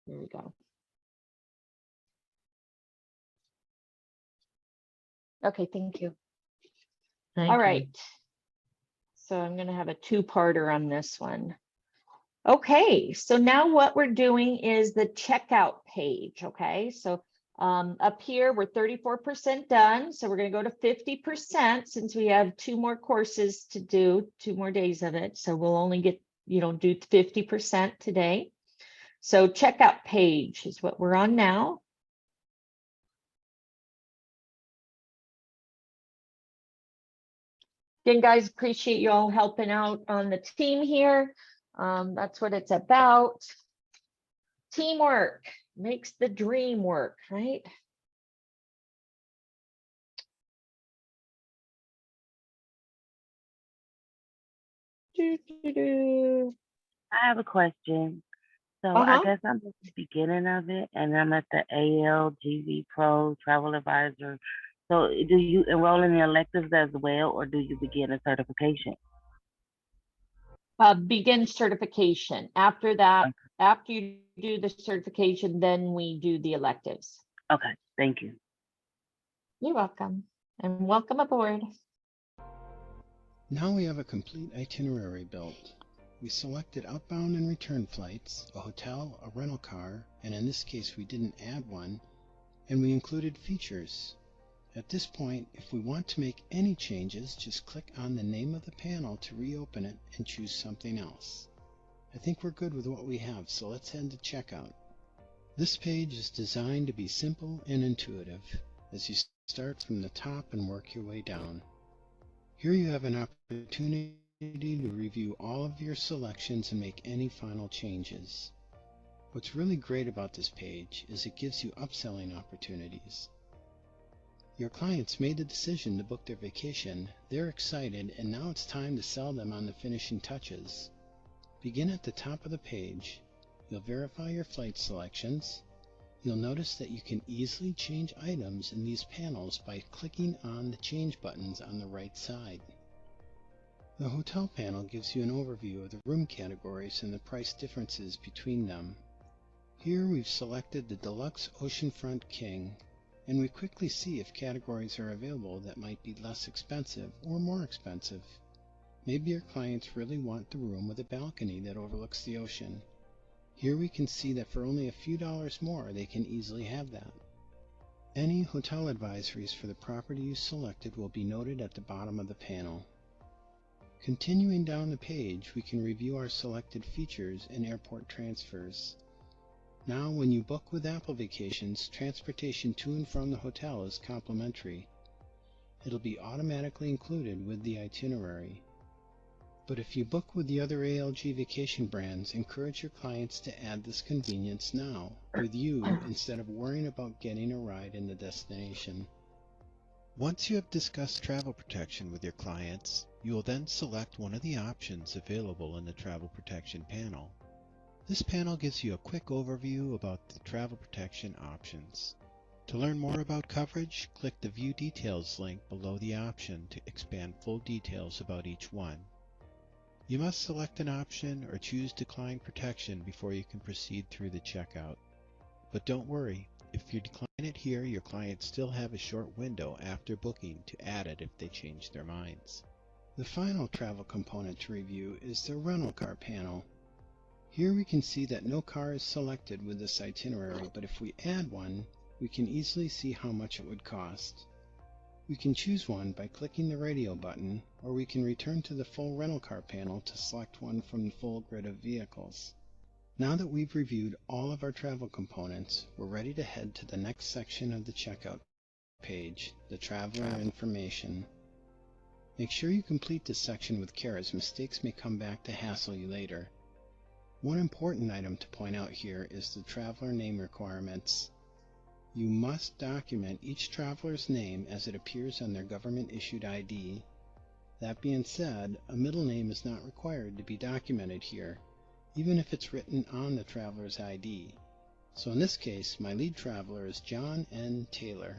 There we go. Okay, thank you. Thank All you. right. So I'm going to have a two-parter on this one. Okay, so now what we're doing is the checkout page. Okay, so up here we're 34% done. So we're going to go to 50% since we have 2 more courses to do, 2 more days of it. So we'll only get, do 50% today. So checkout page is what we're on now. Again, guys, appreciate you all helping out on the team here. That's what it's about. Teamwork makes the dream work, right? I have a question. So I guess I'm at the beginning of it, and I'm at the ALGV Pro Travel Advisor. So do you enroll in the electives as well, or do you begin a certification? Begin certification. After that, after you do the certification, then we do the electives. Okay, thank you. You're welcome, and welcome aboard. Now we have a complete itinerary built. We selected outbound and return flights, a hotel, a rental car, and in this case we didn't add one, and we included features. At this point, if we want to make any changes, just click on the name of the panel to reopen it and choose something else. I think we're good with what we have, so let's head to checkout. This page is designed to be simple and intuitive, as you start from the top and work your way down. Here you have an opportunity to review all of your selections and make any final changes. What's really great about this page is it gives you upselling opportunities. Your clients made the decision to book their vacation, they're excited, and now it's time to sell them on the finishing touches. Begin at the top of the page. You'll verify your flight selections. You'll notice that you can easily change items in these panels by clicking on the change buttons on the right side. The hotel panel gives you an overview of the room categories and the price differences between them. Here we've selected the Deluxe Oceanfront King, and we quickly see if categories are available that might be less expensive or more expensive. Maybe your clients really want the room with a balcony that overlooks the ocean. Here we can see that for only a few dollars more they can easily have that. Any hotel advisories for the property you selected will be noted at the bottom of the panel. Continuing down the page, we can review our selected features and airport transfers. Now, when you book with Apple Vacations, transportation to and from the hotel is complimentary. It'll be automatically included with the itinerary. But if you book with the other ALG vacation brands, encourage your clients to add this convenience now, with you, instead of worrying about getting a ride in the destination. Once you have discussed travel protection with your clients, you will then select one of the options available in the Travel Protection panel. This panel gives you a quick overview about the travel protection options. To learn more about coverage, click the View Details link below the option to expand full details about each one. You must select an option or choose Decline Protection before you can proceed through the checkout. But don't worry, if you decline it here, your clients still have a short window after booking to add it if they change their minds. The final travel component to review is the rental car panel. Here we can see that no car is selected with this itinerary, but if we add one, we can easily see how much it would cost. We can choose one by clicking the radio button, or we can return to the full rental car panel to select one from the full grid of vehicles. Now that we've reviewed all of our travel components, we're ready to head to the next section of the checkout page, the traveler information. Make sure you complete this section with care, as mistakes may come back to hassle you later. One important item to point out here is the traveler name requirements. You must document each traveler's name as it appears on their government-issued ID. That being said, a middle name is not required to be documented here, even if it's written on the traveler's ID. So in this case, my lead traveler is John N. Taylor.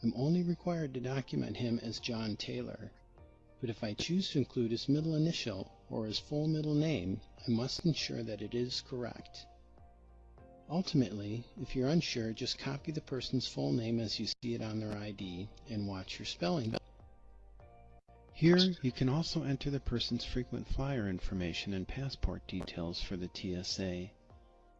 I'm only required to document him as John Taylor, but if I choose to include his middle initial or his full middle name, I must ensure that it is correct. Ultimately, if you're unsure, just copy the person's full name as you see it on their ID and watch your spelling. Here, you can also enter the person's frequent flyer information and passport details for the TSA.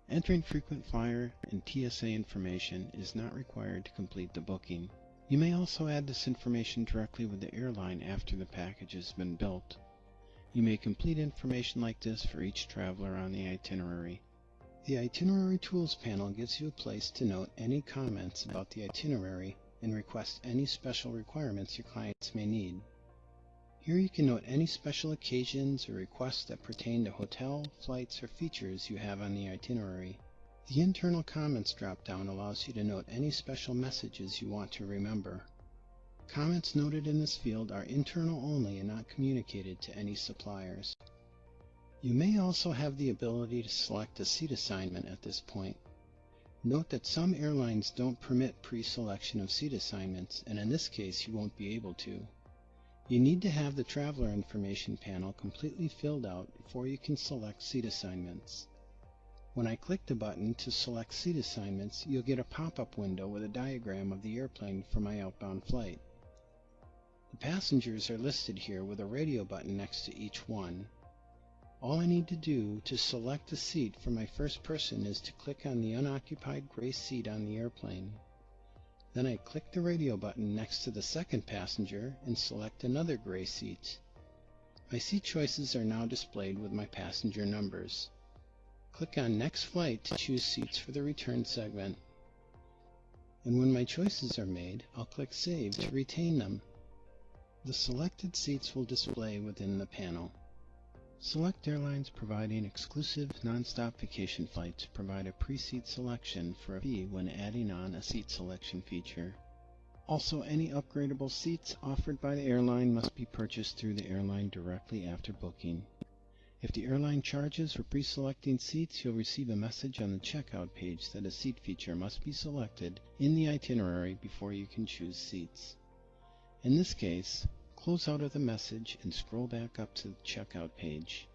Entering frequent flyer and TSA information is not required to complete the booking. You may also add this information directly with the airline after the package has been built. You may complete information like this for each traveler on the itinerary. The Itinerary Tools panel gives you a place to note any comments about the itinerary and request any special requirements your clients may need. Here you can note any special occasions or requests that pertain to hotel, flights, or features you have on the itinerary. The Internal Comments drop-down allows you to note any special messages you want to remember. Comments noted in this field are internal only and not communicated to any suppliers. You may also have the ability to select a seat assignment at this point. Note that some airlines don't permit pre-selection of seat assignments, and in this case you won't be able to. You need to have the Traveler Information panel completely filled out before you can select seat assignments. When I click the button to select seat assignments, you'll get a pop-up window with a diagram of the airplane for my outbound flight. The passengers are listed here with a radio button next to each one. All I need to do to select a seat for my first person is to click on the unoccupied gray seat on the airplane. Then I click the radio button next to the second passenger and select another gray seat. My seat choices are now displayed with my passenger numbers. Click on Next Flight to choose seats for the return segment. And when my choices are made, I'll click Save to retain them. The selected seats will display within the panel. Select airlines providing exclusive non-stop vacation flights provide a pre-seat selection for a fee when adding on a seat selection feature. Also, any upgradable seats offered by the airline must be purchased through the airline directly after booking. If the airline charges for pre-selecting seats, you'll receive a message on the checkout page that a seat feature must be selected in the itinerary before you can choose seats. In this case, close out of the message and scroll back up to the checkout page.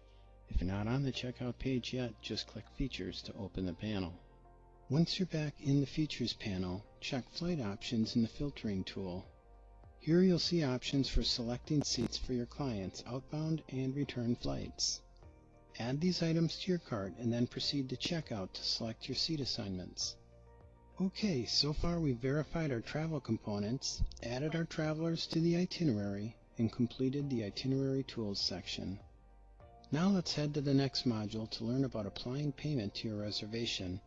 If you're not on the checkout page yet, just click Features to open the panel. Once you're back in the Features panel, check Flight Options in the Filtering tool. Here you'll see options for selecting seats for your clients' outbound and return flights. Add these items to your cart and then proceed to checkout to select your seat assignments. Okay, so far we've verified our travel components, added our travelers to the itinerary, and completed the Itinerary Tools section. Now let's head to the next module to learn about applying payment to your reservation.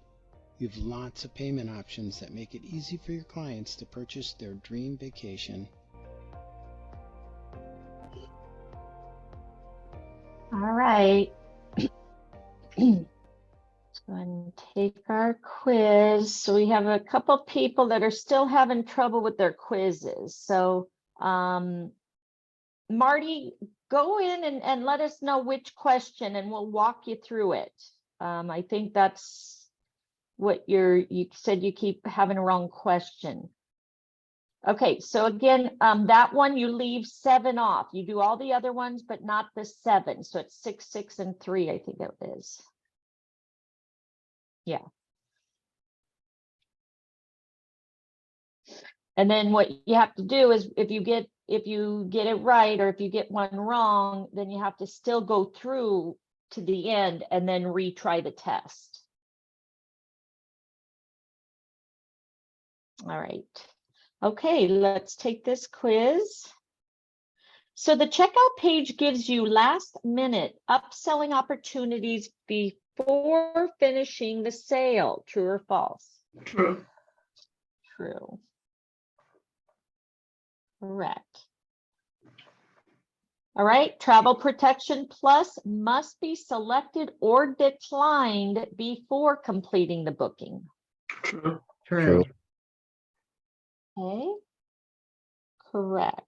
You have lots of payment options that make it easy for your clients to purchase their dream vacation. All right. Let's go ahead and take our quiz. So we have a couple people that are still having trouble with their quizzes. So Marty, go in and let us know which question and we'll walk you through it. I think that's what you said you keep having a wrong question. Okay, so again, that one you leave 7 off. You do all the other ones, but not the 7. So it's 6, 6, and 3, I think it is. Yeah. And then what you have to do is if you get it right, or if you get one wrong, then you have to still go through to the end and then retry the test. All right. Okay, let's take this quiz. So the checkout page gives you last minute upselling opportunities before finishing the sale. True or false? True. True. Correct. All right, Travel Protection Plus must be selected or declined before completing the booking. True. True. Okay, correct.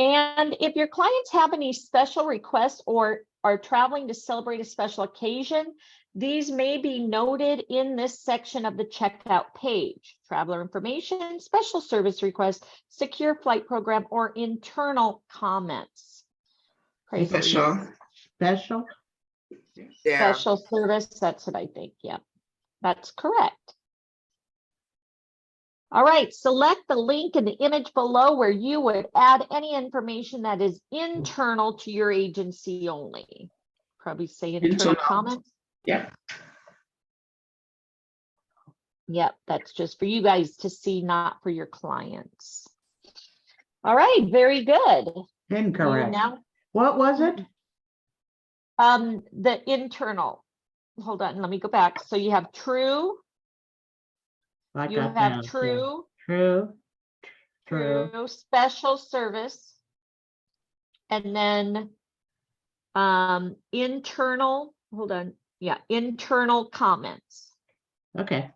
And if your clients have any special requests or are traveling to celebrate a special occasion, these may be noted in this section of the checkout page. Traveler information, special service request, secure flight program, or internal comments. Special. Special? Yeah. Special service, that's what I think. Yep, that's correct. All right, select the link in the image below where you would add any information that is internal to your agency only. Probably say internal Internal. comments. Yep. Yep, that's just for you guys to see, not for your clients. All right, very good. Incorrect. Now, What was it? the internal. Hold on, let me go back. So you have true, I you got have that. true, True. True. true, special service, and then internal, hold on, yeah, internal comments. Okay.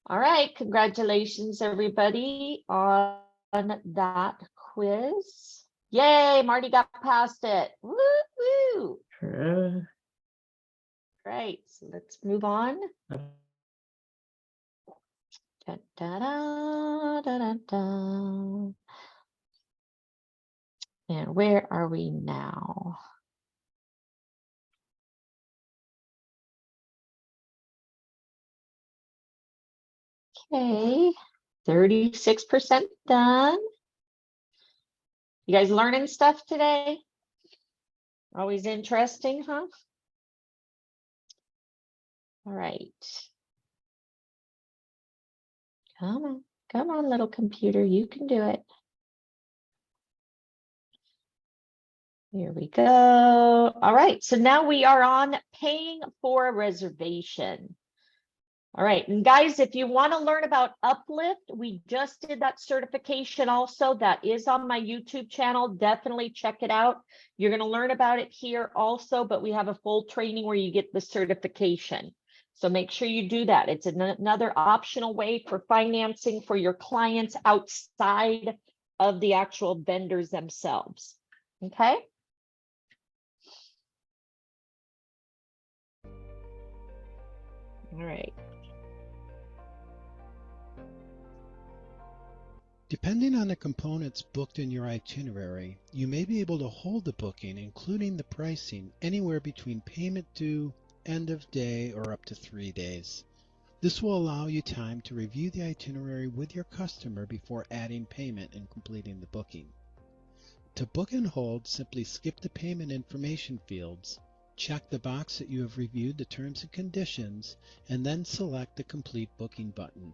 All right, congratulations, everybody, on that quiz. Yay, Marty got past it. Woo woo. True. Great, so let's move on. Da, da, da, da, da, da. And where are we now? Okay, 36% done. You guys learning stuff today? Always interesting, huh? All right. Come on, little computer, you can do it. Here we go. All right, so now we are on paying for a reservation. All right, and guys, if you want to learn about Uplift, we just did that certification also. That is on my YouTube channel. Definitely check it out. You're going to learn about it here also, but we have a full training where you get the certification. So make sure you do that. It's another optional way for financing for your clients outside of the actual vendors themselves. Okay. All right. Depending on the components booked in your itinerary, you may be able to hold the booking, including the pricing, anywhere between payment due, end of day, or up to 3 days. This will allow you time to review the itinerary with your customer before adding payment and completing the booking. To book and hold, simply skip the payment information fields, check the box that you have reviewed the terms and conditions, and then select the Complete Booking button.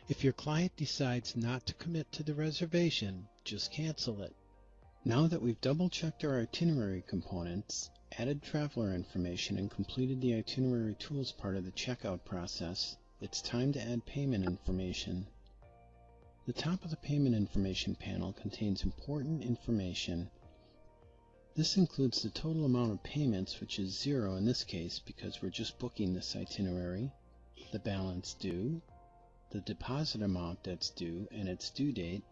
If your client decides not to commit to the reservation, just cancel it. Now that we've double-checked our itinerary components, added traveler information, and completed the itinerary tools part of the checkout process, it's time to add payment information. The top of the payment information panel contains important information. This includes the total amount of payments, which is 0 in this case because we're just booking this itinerary, the balance due, the deposit amount that's due and its due date,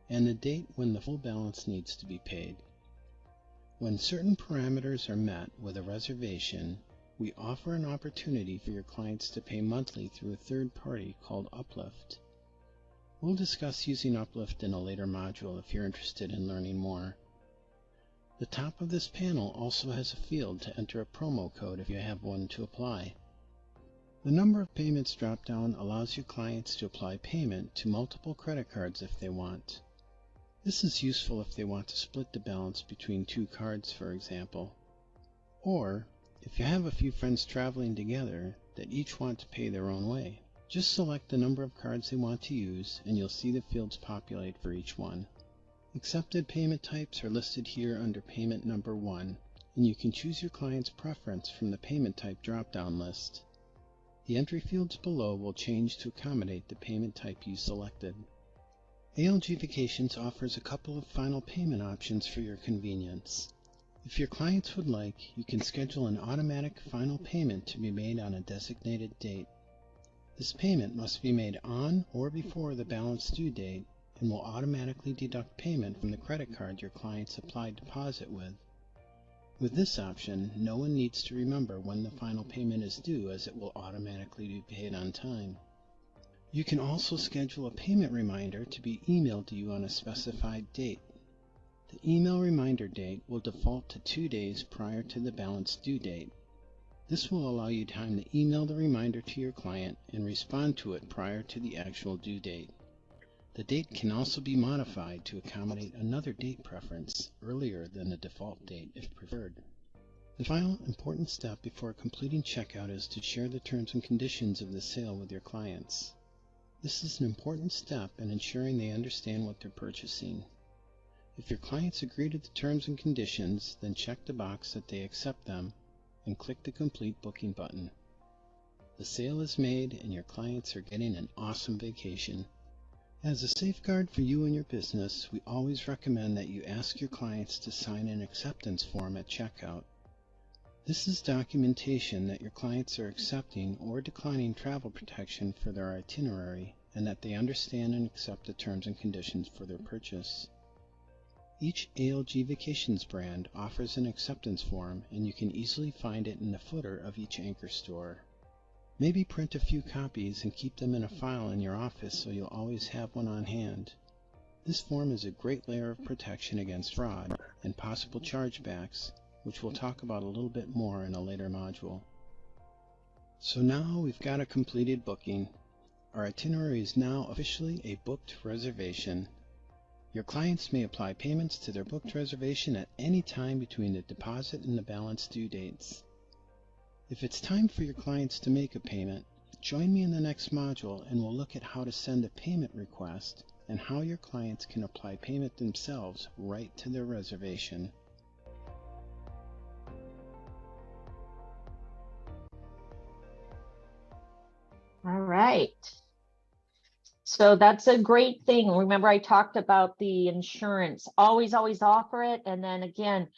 and the date when the full balance needs to be paid. When certain parameters are met with a reservation, we offer an opportunity for your clients to pay monthly through a third party called Uplift. We'll discuss using Uplift in a later module if you're interested in learning more. The top of this panel also has a field to enter a promo code if you have one to apply. The number of payments drop-down allows your clients to apply payment to multiple credit cards if they want. This is useful if they want to split the balance between 2 cards, for example. Or, if you have a few friends traveling together that each want to pay their own way, just select the number of cards they want to use and you'll see the fields populate for each one. Accepted payment types are listed here under payment number 1, and you can choose your client's preference from the payment type drop-down list. The entry fields below will change to accommodate the payment type you selected. ALG Vacations offers a couple of final payment options for your convenience. If your clients would like, you can schedule an automatic final payment to be made on a designated date. This payment must be made on or before the balance due date and will automatically deduct payment from the credit card your clients applied deposit with. With this option, no one needs to remember when the final payment is due as it will automatically be paid on time. You can also schedule a payment reminder to be emailed to you on a specified date. The email reminder date will default to 2 days prior to the balance due date. This will allow you time to email the reminder to your client and respond to it prior to the actual due date. The date can also be modified to accommodate another date preference earlier than the default date if preferred. The final important step before completing checkout is to share the terms and conditions of the sale with your clients. This is an important step in ensuring they understand what they're purchasing. If your clients agree to the terms and conditions, then check the box that they accept them and click the Complete Booking button. The sale is made and your clients are getting an awesome vacation. As a safeguard for you and your business, we always recommend that you ask your clients to sign an acceptance form at checkout. This is documentation that your clients are accepting or declining travel protection for their itinerary and that they understand and accept the terms and conditions for their purchase. Each ALG Vacations brand offers an acceptance form, and you can easily find it in the footer of each anchor store. Maybe print a few copies and keep them in a file in your office so you'll always have one on hand. This form is a great layer of protection against fraud and possible chargebacks, which we'll talk about a little bit more in a later module. So now we've got a completed booking. Our itinerary is now officially a booked reservation. Your clients may apply payments to their booked reservation at any time between the deposit and the balance due dates. If it's time for your clients to make a payment, join me in the next module and we'll look at how to send a payment request and how your clients can apply payment themselves right to their reservation. All right. So that's a great thing. Remember, I talked about the insurance. Always offer it. And then again,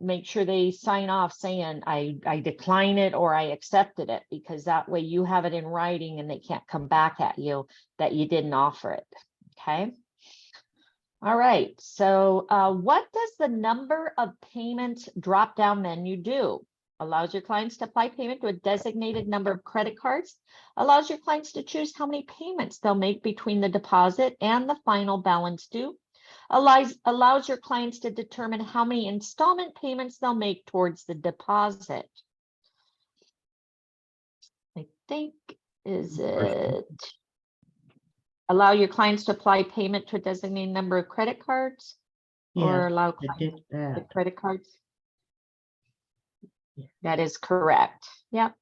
make sure they sign off saying I decline it or I accepted it, because that way you have it in writing and they can't come back at you that you didn't offer it. Okay. All right. So what does the number of payments drop down menu do? Allows your clients to apply payment to a designated number of credit cards, allows your clients to choose how many payments they'll make between the deposit and the final balance due, allows your clients to determine how many installment payments they'll make towards the deposit. I think, is it allow your clients to apply payment to a designated number of credit cards, or Yeah, allow I did the that. credit cards? Yeah. That is correct. Yep.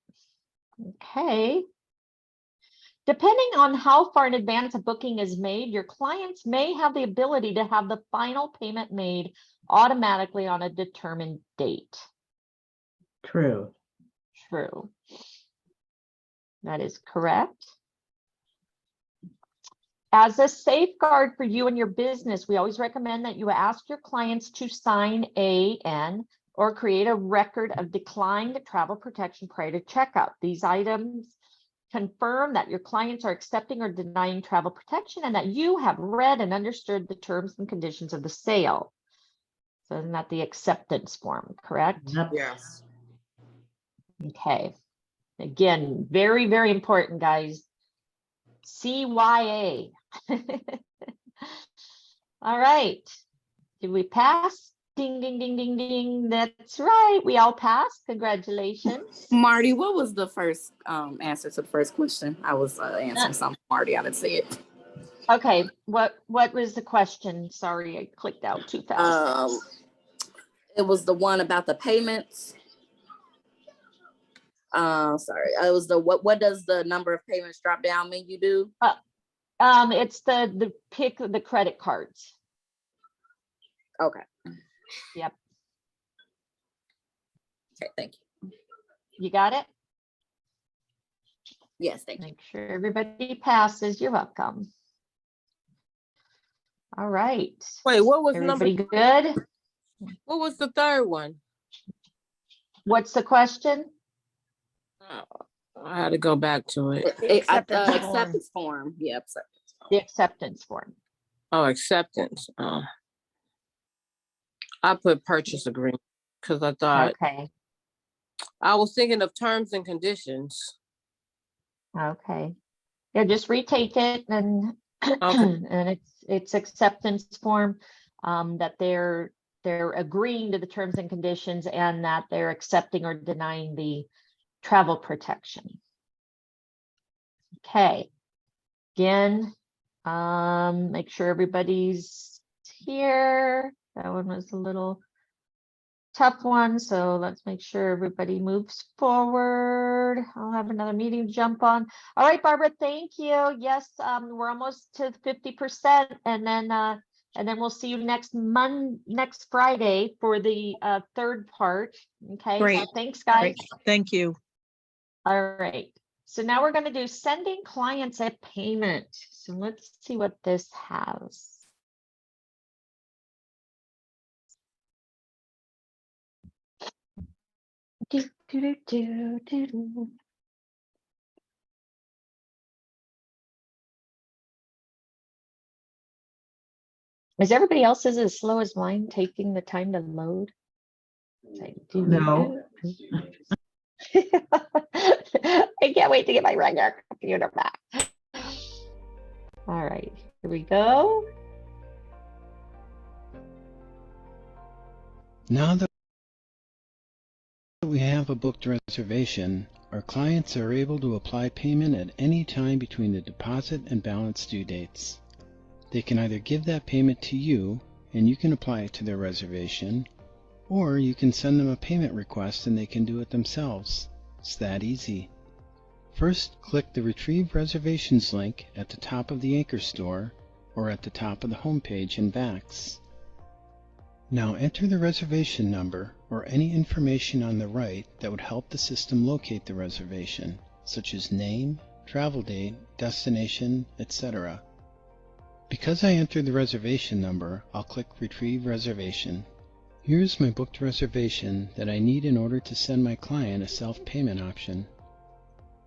Okay. Depending on how far in advance a booking is made, your clients may have the ability to have the final payment made automatically on a determined date. True. True. That is correct. As a safeguard for you and your business, we always recommend that you ask your clients to sign AN or create a record of declined travel protection prior to checkout. These items confirm that your clients are accepting or denying travel protection and that you have read and understood the terms and conditions of the sale. So isn't that the acceptance form, correct? Yep. Yes. Okay. Again, very, very important, guys. CYA. All right. Did we pass? Ding, ding, ding, ding, ding. That's right. We all passed. Congratulations. Marty, what was the first answer to the first question? I was answering something, Marty. I didn't see it. Okay. What was the question? Sorry, I clicked out too fast. It was the one about the payments. Sorry. It was the what does the number of payments drop down menu do? It's the pick of the credit cards. Okay. Yep. Okay, thank you. You got it? Yes, thank you. Make sure everybody passes. You're welcome. All right. Wait, what was Everybody number? good? What was the third one? What's the question? I had to go back to it. Acceptance form. Yeah, acceptance form. The acceptance form. Oh, acceptance. I put purchase agreement because I thought Okay. I was thinking of terms and conditions. Okay. Yeah, just retake it and Okay. and it's acceptance form. that they're agreeing to the terms and conditions and that they're accepting or denying the travel protection. Okay. Again, make sure everybody's here. That one was a little tough one, so let's make sure everybody moves forward. I'll have another meeting to jump on. All right, Barbara, thank you. Yes, we're almost to 50%, and then we'll see you next Friday for the third part. Okay, Great. so thanks, guys. Great. Thank you. All right. So now we're going to do sending clients a payment. So let's see what this has. Do, do, do, do, do, do. Is everybody else's as slow as mine taking the time to load? No. I can't wait to get my regular computer back. All right, here we go. Now that we have a booked reservation, our clients are able to apply payment at any time between the deposit and balance due dates. They can either give that payment to you and you can apply it to their reservation, or you can send them a payment request and they can do it themselves. It's that easy. First, click the Retrieve Reservations link at the top of the Anchor store or at the top of the home page in VAX. Now enter the reservation number or any information on the right that would help the system locate the reservation, such as name, travel date, destination, etc. Because I entered the reservation number, I'll click Retrieve Reservation. Here's my booked reservation that I need in order to send my client a self-payment option.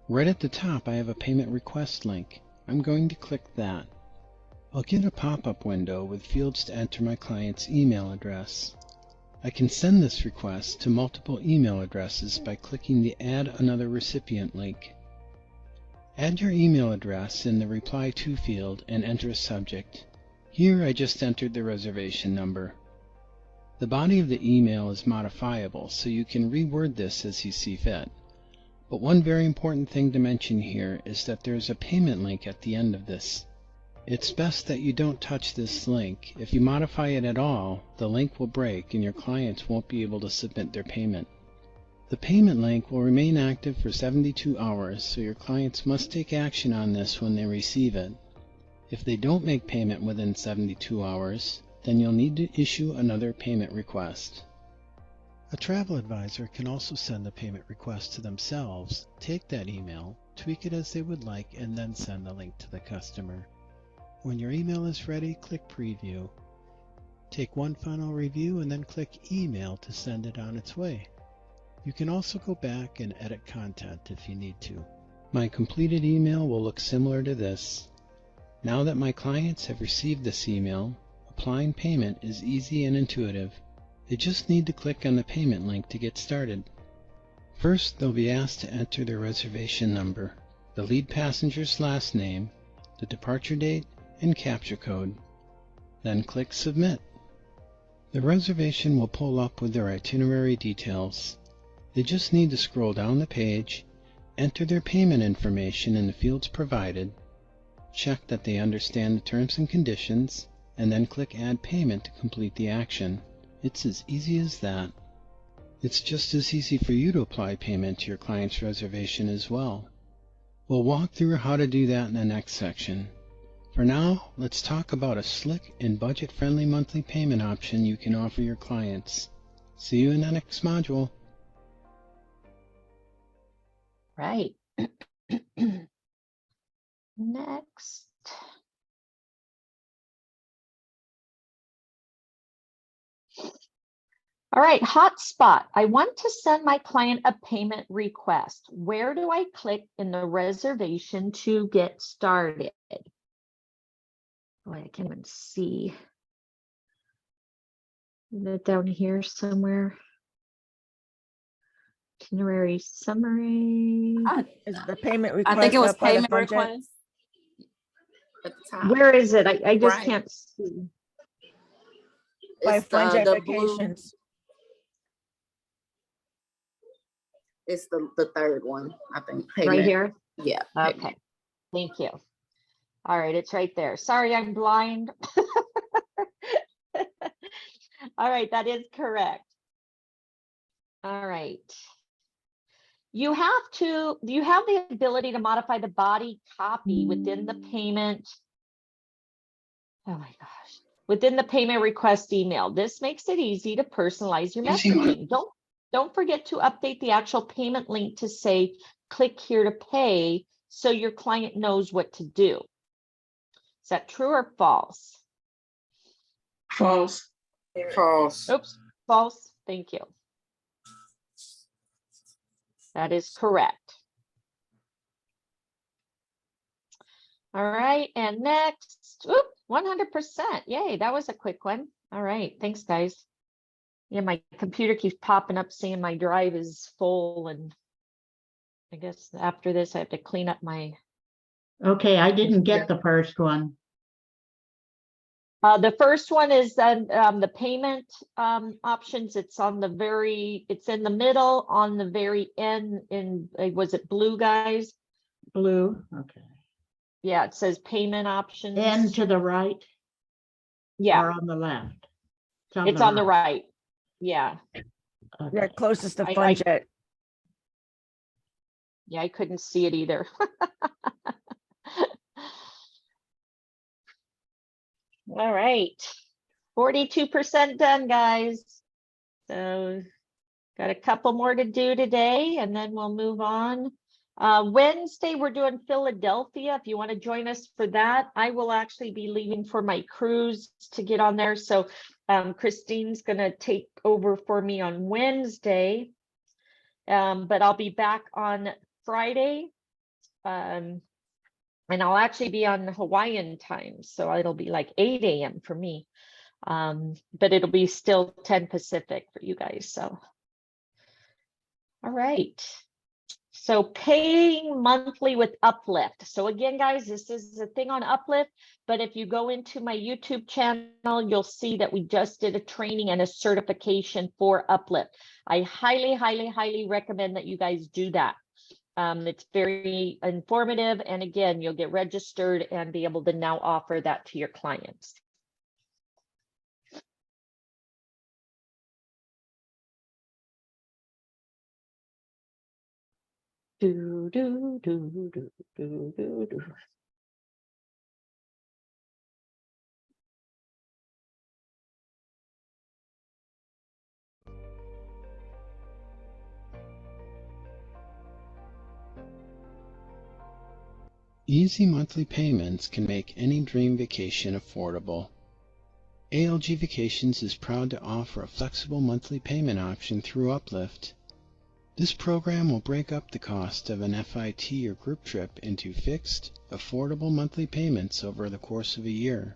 Right at the top I have a payment request link. I'm going to click that. I'll get a pop-up window with fields to enter my client's email address. I can send this request to multiple email addresses by clicking the Add Another Recipient link. Add your email address in the Reply To field and enter a subject. Here I just entered the reservation number. The body of the email is modifiable, so you can reword this as you see fit. But one very important thing to mention here is that there's a payment link at the end of this. It's best that you don't touch this link. If you modify it at all, the link will break and your clients won't be able to submit their payment. The payment link will remain active for 72 hours, so your clients must take action on this when they receive it. If they don't make payment within 72 hours, then you'll need to issue another payment request. A travel advisor can also send a payment request to themselves, take that email, tweak it as they would like, and then send the link to the customer. When your email is ready, click Preview. Take one final review and then click Email to send it on its way. You can also go back and edit content if you need to. My completed email will look similar to this. Now that my clients have received this email, applying payment is easy and intuitive. They just need to click on the payment link to get started. First, they'll be asked to enter their reservation number, the lead passenger's last name, the departure date, and capture code. Then click Submit. The reservation will pull up with their itinerary details. They just need to scroll down the page, enter their payment information in the fields provided, check that they understand the terms and conditions, and then click Add Payment to complete the action. It's as easy as that. It's just as easy for you to apply payment to your client's reservation as well. We'll walk through how to do that in the next section. For now, let's talk about a slick and budget-friendly monthly payment option you can offer your clients. See you in the next module. Right. Next. All right, hotspot. I want to send my client a payment request. Where do I click in the reservation to get started? Boy, I can't even see. Is it down here somewhere? Itinerary summary. Is the payment request? I think it was up by the payment budget? request. At the top. Where is it? I just Right. can't see. By It's Fun the blue. Vacations. It's the third one, I think. Right Payment. here? Yeah. payment. Okay, thank you. All right, it's right there. Sorry, I'm blind. All right, that is correct. All right. You have the ability to modify the body copy within the payment. Oh my gosh. Within the payment request email. This makes it easy to personalize your messaging. Don't forget to update the actual payment link to say, click here to pay, so your client knows what to do. Is that true or false? False. False. Oops, false. Thank you. That is correct. All right, and next, 100%. Yay, that was a quick one. All right, thanks, guys. Yeah, my computer keeps popping up saying my drive is full, and I guess after this I have to clean up my. Okay, I didn't get the first one. The first one is the payment options. It's on the it's in the middle on the very end. Was it blue, guys? Blue, okay. Yeah, it says payment options. And to the right? Yeah. Or on the left? It's on the right. Yeah. Okay. Yeah, closest to FunJet. Yeah, I couldn't see it either. All right. 42% done, guys. So got a couple more to do today, and then we'll move on. Wednesday, we're doing Philadelphia. If you want to join us for that, I will actually be leaving for my cruise to get on there. So Christine's going to take over for me on Wednesday, but I'll be back on Friday. And I'll actually be on Hawaiian time, so it'll be like 8 a.m. for me. But it'll be still 10 Pacific for you guys. So, all right. So paying monthly with Uplift. So again, guys, this is a thing on Uplift, but if you go into my YouTube channel, you'll see that we just did a training and a certification for Uplift. I highly, highly, highly recommend that you guys do that. It's very informative, and again, you'll get registered and be able to now offer that to your clients. Do, do, do, do, do, do, do. Easy monthly payments can make any dream vacation affordable. ALG Vacations is proud to offer a flexible monthly payment option through Uplift. This program will break up the cost of an FIT or group trip into fixed, affordable monthly payments over the course of a year,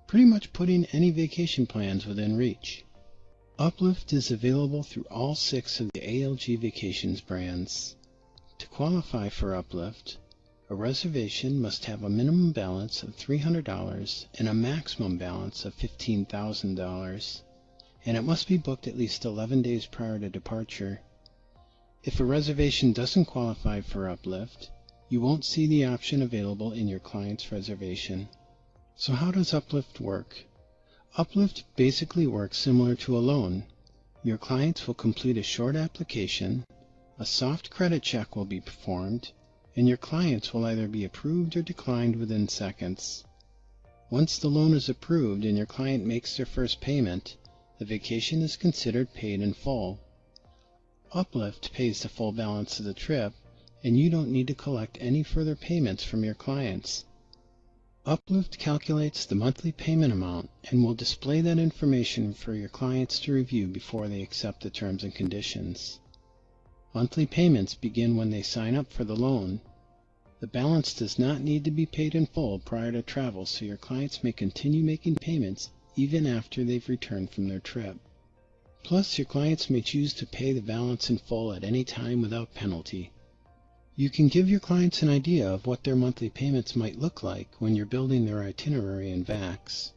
pretty much putting any vacation plans within reach. Uplift is available through all 6 of the ALG Vacations brands. To qualify for Uplift, a reservation must have a minimum balance of $300 and a maximum balance of $15,000, and it must be booked at least 11 days prior to departure. If a reservation doesn't qualify for Uplift, you won't see the option available in your client's reservation. So how does Uplift work? Uplift basically works similar to a loan. Your clients will complete a short application, a soft credit check will be performed, and your clients will either be approved or declined within seconds. Once the loan is approved and your client makes their first payment, the vacation is considered paid in full. Uplift pays the full balance of the trip, and you don't need to collect any further payments from your clients. Uplift calculates the monthly payment amount and will display that information for your clients to review before they accept the terms and conditions. Monthly payments begin when they sign up for the loan. The balance does not need to be paid in full prior to travel, so your clients may continue making payments even after they've returned from their trip. Plus, your clients may choose to pay the balance in full at any time without penalty. You can give your clients an idea of what their monthly payments might look like when you're building their itinerary in VAX.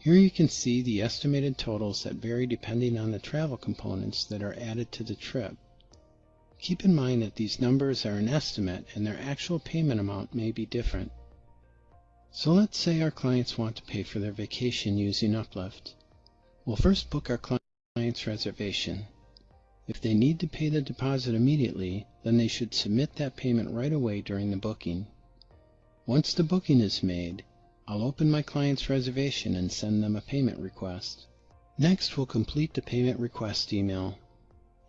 Here you can see the estimated totals that vary depending on the travel components that are added to the trip. Keep in mind that these numbers are an estimate and their actual payment amount may be different. So let's say our clients want to pay for their vacation using Uplift. We'll first book our client's reservation. If they need to pay the deposit immediately, then they should submit that payment right away during the booking. Once the booking is made, I'll open my client's reservation and send them a payment request. Next, we'll complete the payment request email.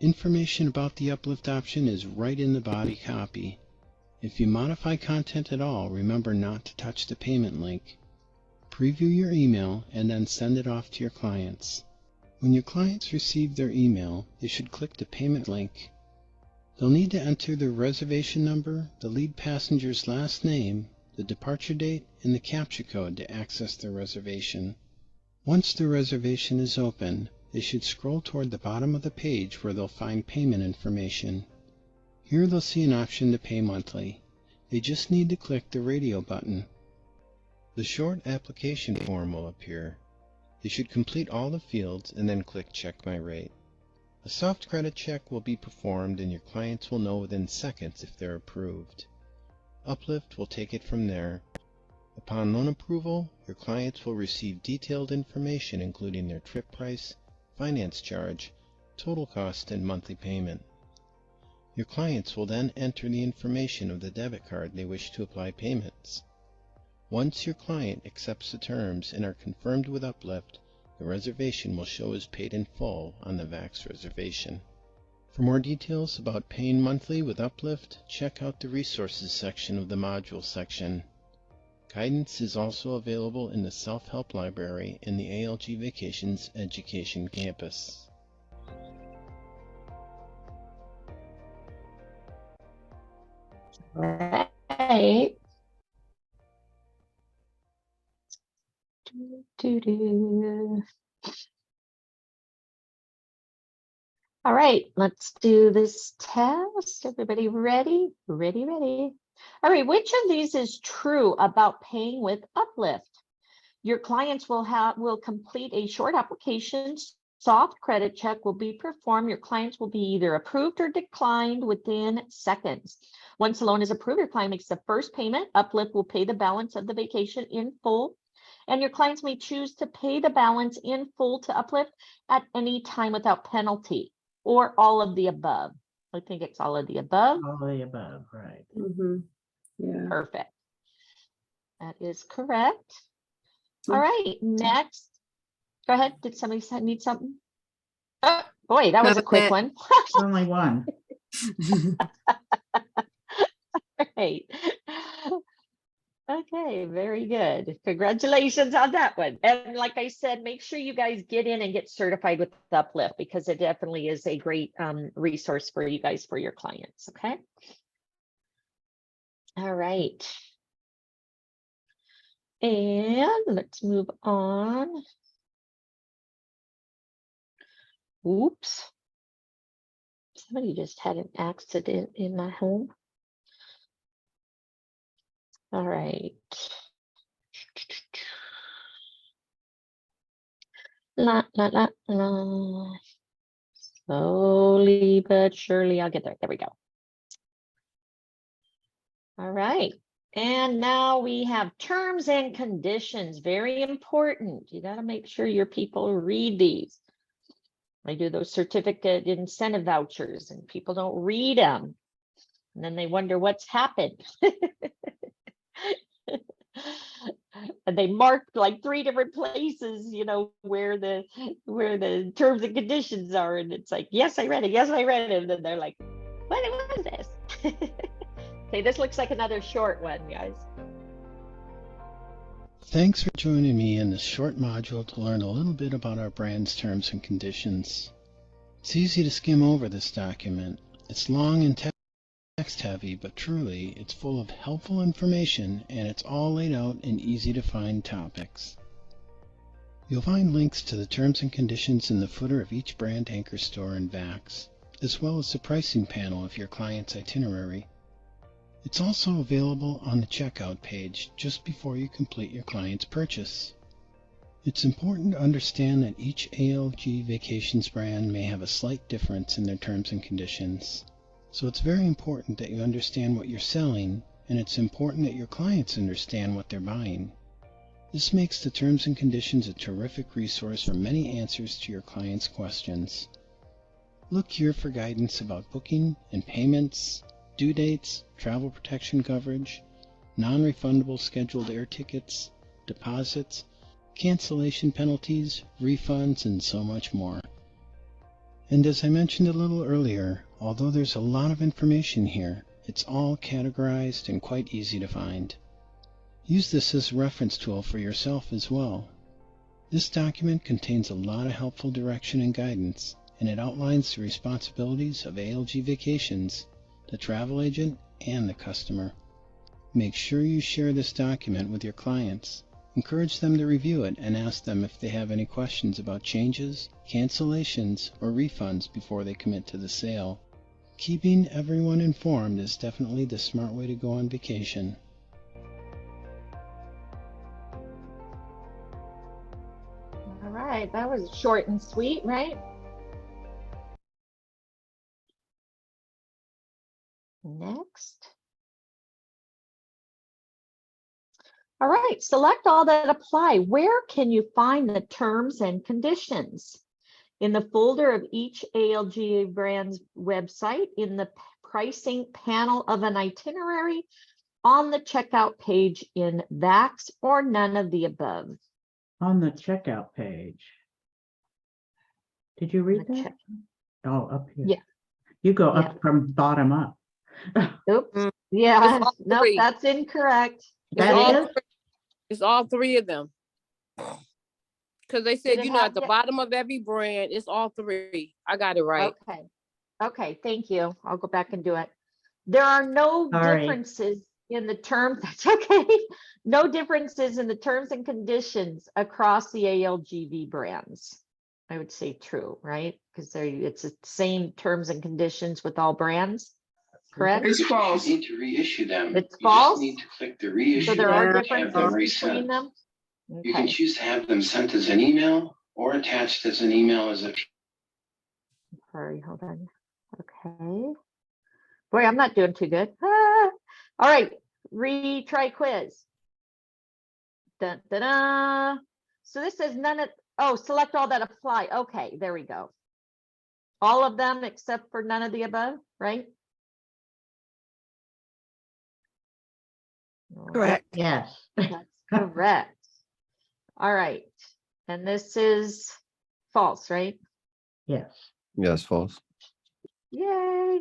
Information about the Uplift option is right in the body copy. If you modify content at all, remember not to touch the payment link. Preview your email and then send it off to your clients. When your clients receive their email, they should click the payment link. They'll need to enter their reservation number, the lead passenger's last name, the departure date, and the CAPTCHA code to access their reservation. Once their reservation is open, they should scroll toward the bottom of the page where they'll find payment information. Here they'll see an option to pay monthly. They just need to click the radio button. The short application form will appear. They should complete all the fields and then click Check My Rate. A soft credit check will be performed and your clients will know within seconds if they're approved. Uplift will take it from there. Upon loan approval, your clients will receive detailed information including their trip price, finance charge, total cost, and monthly payment. Your clients will then enter the information of the debit card they wish to apply payments. Once your client accepts the terms and are confirmed with Uplift, the reservation will show as paid in full on the VAX reservation. For more details about paying monthly with Uplift, check out the Resources section of the Module section. Guidance is also available in the Self-Help Library in the ALG Vacations Education Campus. Right. All right, let's do this test. Everybody ready? Ready. All right, which of these is true about paying with Uplift? Your clients will complete a short application. Soft credit check will be performed. Your clients will be either approved or declined within seconds. Once the loan is approved, your client makes the first payment. Uplift will pay the balance of the vacation in full. And your clients may choose to pay the balance in full to Uplift at any time without penalty, or all of the above. I think it's all of the above. All of the above, right. Yeah. Perfect. That is correct. All right, next. Go ahead. Did somebody need something? Oh, boy, that was a quick one. Only one. Right. Okay, very good. Congratulations on that one. And like I said, make sure you guys get in and get certified with Uplift, because it definitely is a great resource for you guys, for your clients. Okay. All right. And let's move on. Oops. Somebody just had an accident in my home. All right. La, la, la, la. Slowly but surely I'll get there. There we go. All right. And now we have terms and conditions. Very important. You got to make sure your people read these. I do those certificate incentive vouchers and people don't read them. And then they wonder what's happened. And they marked like 3 different places, you know, where the terms and conditions are. And it's like, yes, I read it. Yes, I read it. And then they're like, what was this? Okay, this looks like another short one, guys. Thanks for joining me in this short module to learn a little bit about our brand's terms and conditions. It's easy to skim over this document. It's long and text heavy, but truly it's full of helpful information, and it's all laid out in easy to find topics. You'll find links to the terms and conditions in the footer of each brand anchor store in VAX, as well as the pricing panel of your client's itinerary. It's also available on the checkout page just before you complete your client's purchase. It's important to understand that each ALG Vacations brand may have a slight difference in their terms and conditions. So it's very important that you understand what you're selling, and it's important that your clients understand what they're buying. This makes the terms and conditions a terrific resource for many answers to your clients' questions. Look here for guidance about booking and payments, due dates, travel protection coverage, non-refundable scheduled air tickets, deposits, cancellation penalties, refunds, and so much more. And as I mentioned a little earlier, although there's a lot of information here, it's all categorized and quite easy to find. Use this as a reference tool for yourself as well. This document contains a lot of helpful direction and guidance, and it outlines the responsibilities of ALG Vacations, the travel agent, and the customer. Make sure you share this document with your clients. Encourage them to review it and ask them if they have any questions about changes, cancellations, or refunds before they commit to the sale. Keeping everyone informed is definitely the smart way to go on vacation. All right, that was short and sweet, right? Next. All right, select all that apply. Where can you find the terms and conditions? In the folder of each ALGA brand's website, in the pricing panel of an itinerary, on the checkout page in VAX, or none of the above. On the checkout page. Did you read The that? check- Oh, up here. Yeah. You go Yeah. up from bottom up. Oops, Mm. yeah, It's all nope, three. that's incorrect. That all is? It's all three of them. Because they Did said, it you know, have at the the- bottom of every brand, it's all three. I got it right. Okay, okay, thank you. I'll go back and do it. There are no Sorry. differences in the terms, that's okay. No differences in the terms and conditions across the ALGV brands. I would say true, right? Because it's the same terms and conditions with all brands, correct? It's false. You need to reissue them. It's You false? just need to click the reissue So there are button and have them differences between resent. them? You can Okay, choose to have them sent as an email or attached as an email as a sorry, hold on. Okay. Boy, I'm not doing too good. Ah. All right, retry quiz. Dun, dun, dun. So this says none of, oh, select all that apply. Okay, there we go. All of them except for none of the above, right? Correct. Yes. That's correct. All right, and this is false, right? Yes. Yes, false. Yay.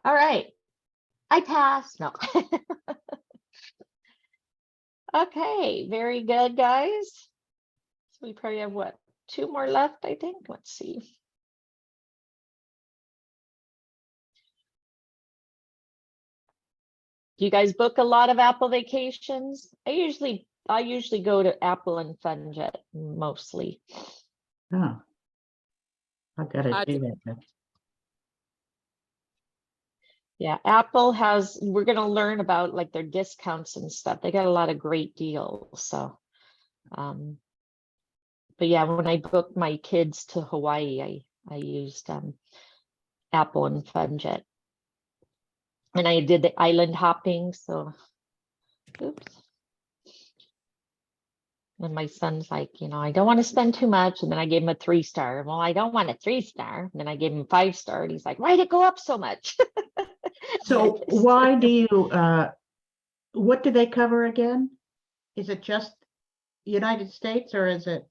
All right, I passed. No. Okay, very good, guys. So we probably have what, 2 more left, I think. Let's see. Do you guys book a lot of Apple vacations? I usually go to Apple and FunJet mostly. Oh. I've got to I do do. that then. Yeah, Apple has, we're gonna learn about like their discounts and stuff. They got a lot of great deals, so. But yeah, when I booked my kids to Hawaii, I used Apple and FunJet. And I did the island hopping, so, oops. And my son's like, you know, I don't want to spend too much. And then I gave him a 3-star. Well, I don't want a 3-star. And then I gave him 5-star. And he's like, why'd it go up so much? So why do you, what do they cover again? Is it just United States or is it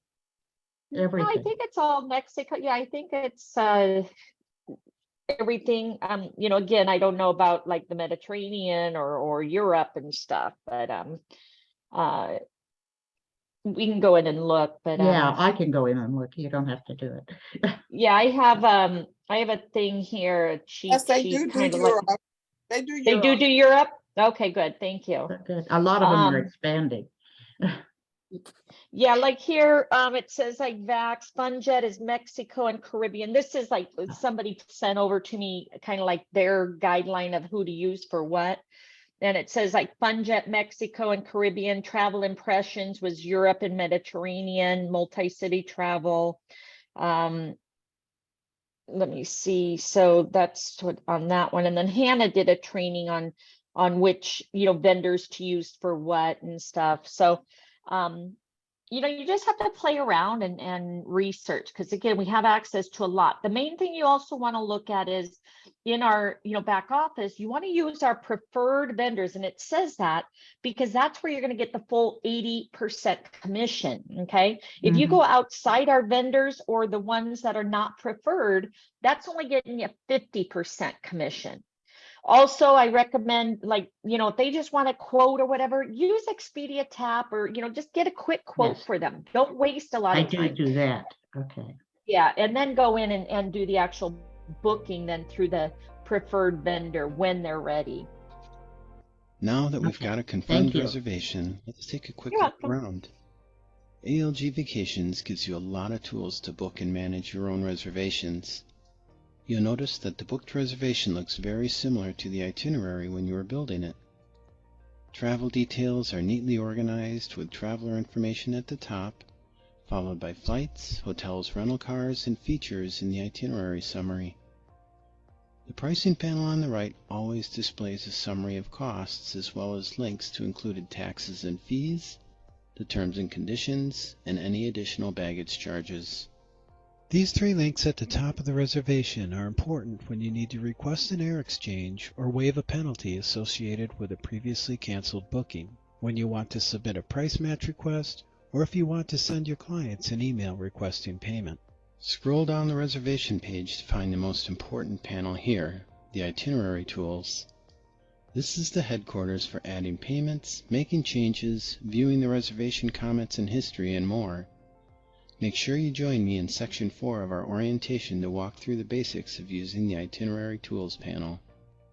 No, I everything? think it's all Mexico. Yeah, I think it's everything. You know, again, I don't know about like the Mediterranean or Europe and stuff, but we can go in and look. But Yeah, I can go in and look. You don't have to do it. yeah, I have a thing here, a cheat Yes, they sheet, do kind of Europe. like They do they Europe. do Europe. Okay, good, thank you. Good. A lot of them are Um, expanding. Yeah, like here, it says like VAX, FunJet is Mexico and Caribbean. This is like somebody sent over to me, kind of like their guideline of who to use for what. And it says like FunJet Mexico and Caribbean, Travel Impressions was Europe and Mediterranean, multi-city travel. Let me see. So that's what on that one. And then Hannah did a training on which, vendors to use for what and stuff. So, you just have to play around and research, because again, we have access to a lot. The main thing you also want to look at is in our, back office, you want to use our preferred vendors. And it says that because that's where you're going to get the full 80% commission. Okay. If you go outside our vendors or the ones that are not preferred, that's only getting you 50% commission. Also, I recommend, like, if they just want a quote or whatever, use Expedia Tap or, just get a quick quote Yes. for them. Don't waste a lot I of time. do that. Okay. Yeah, and then go in and do the actual booking then through the preferred vendor when they're ready. Now that we've Okay, got a confirmed you. reservation, let's take a quick You're look welcome. around. ALG Vacations gives you a lot of tools to book and manage your own reservations. You'll notice that the booked reservation looks very similar to the itinerary when you were building it. Travel details are neatly organized with traveler information at the top, followed by flights, hotels, rental cars, and features in the itinerary summary. The pricing panel on the right always displays a summary of costs as well as links to included taxes and fees, the terms and conditions, and any additional baggage charges. These 3 links at the top of the reservation are important when you need to request an air exchange or waive a penalty associated with a previously canceled booking, when you want to submit a price match request, or if you want to send your clients an email requesting payment. Scroll down the reservation page to find the most important panel here, the Itinerary Tools. This is the headquarters for adding payments, making changes, viewing the reservation comments and history, and more. Make sure you join me in Section 4 of our orientation to walk through the basics of using the Itinerary Tools panel.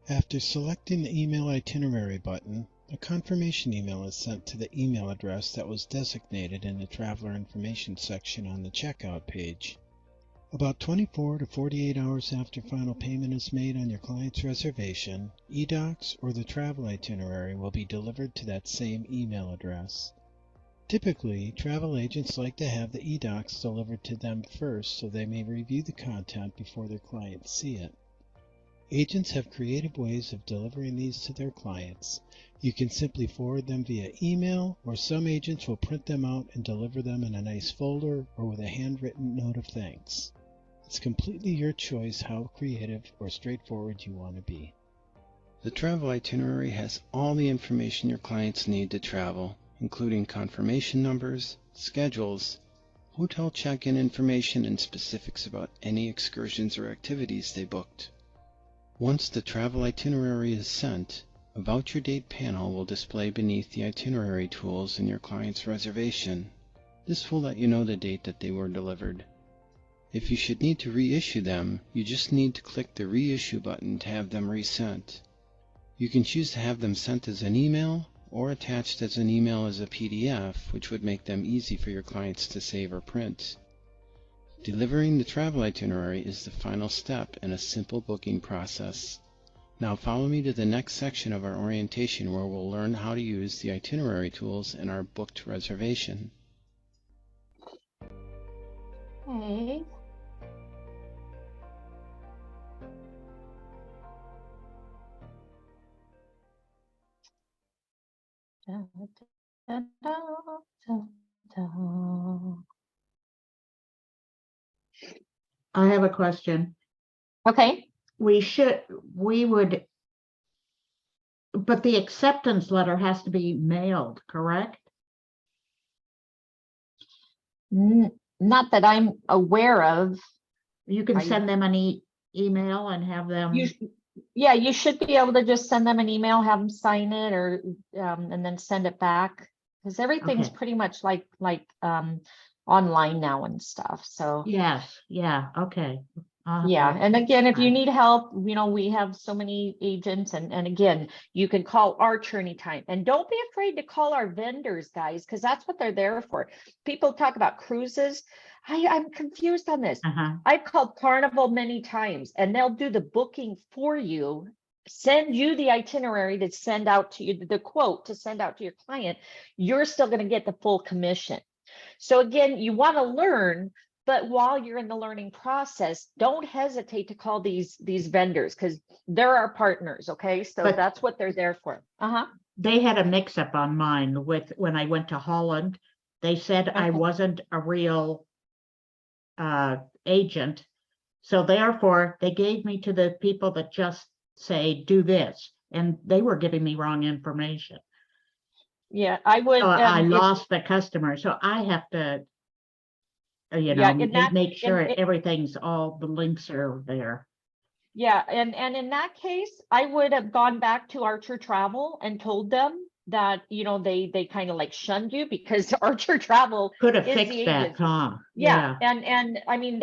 After selecting the Email Itinerary button, a confirmation email is sent to the email address that was designated in the Traveler Information section on the checkout page. About 24 to 48 hours after final payment is made on your client's reservation, eDocs or the travel itinerary will be delivered to that same email address. Typically, travel agents like to have the eDocs delivered to them first so they may review the content before their clients see it. Agents have creative ways of delivering these to their clients. You can simply forward them via email, or some agents will print them out and deliver them in a nice folder or with a handwritten note of thanks. It's completely your choice how creative or straightforward you want to be. The travel itinerary has all the information your clients need to travel, including confirmation numbers, schedules, hotel check-in information, and specifics about any excursions or activities they booked. Once the travel itinerary is sent, a voucher date panel will display beneath the itinerary tools in your client's reservation. This will let you know the date that they were delivered. If you should need to reissue them, you just need to click the Reissue button to have them resent. You can choose to have them sent as an email or attached as an email as a PDF, which would make them easy for your clients to save or print. Delivering the travel itinerary is the final step in a simple booking process. Now follow me to the next section of our orientation where we'll learn how to use the itinerary tools in our booked reservation. Okay. Da, da, da, da, da. I have a question. Okay. We would, but the acceptance letter has to be mailed, correct? Not that I'm aware of. You can I- send them an email and have them. Yeah, you should be able to just send them an email, have them sign it, or and then send it back, because everything's Okay. pretty much like online now and stuff. So Yes, yeah, okay. yeah, and again, if you Fine. need help, we have so many agents, and again, you can call Archer anytime. And don't be afraid to call our vendors, guys, because that's what they're there for. People talk about cruises. I'm confused on this. Uh-huh. I've called Carnival many times, and they'll do the booking for you send you the itinerary to send out to you, the quote to send out to your client, you're still going to get the full commission. So again, you want to learn, but while you're in the learning process, don't hesitate to call these vendors because they're our partners. Okay, so But- that's what they're there for. They had a mix-up on mine with, when I went to Holland, they said I Okay. wasn't a real agent. So therefore, they gave me to the people that just say, do this, and they were giving me wrong information. Yeah, I would. So I if- lost the customer, so I have to, you Yeah, know, in that- make sure in- everything's, all the links are there. Yeah, and in that case, I would have gone back to Archer Travel and told them that, you know, they kind of like shunned you because Archer Travel Could have is the fixed that, agency. huh? Yeah, and I mean,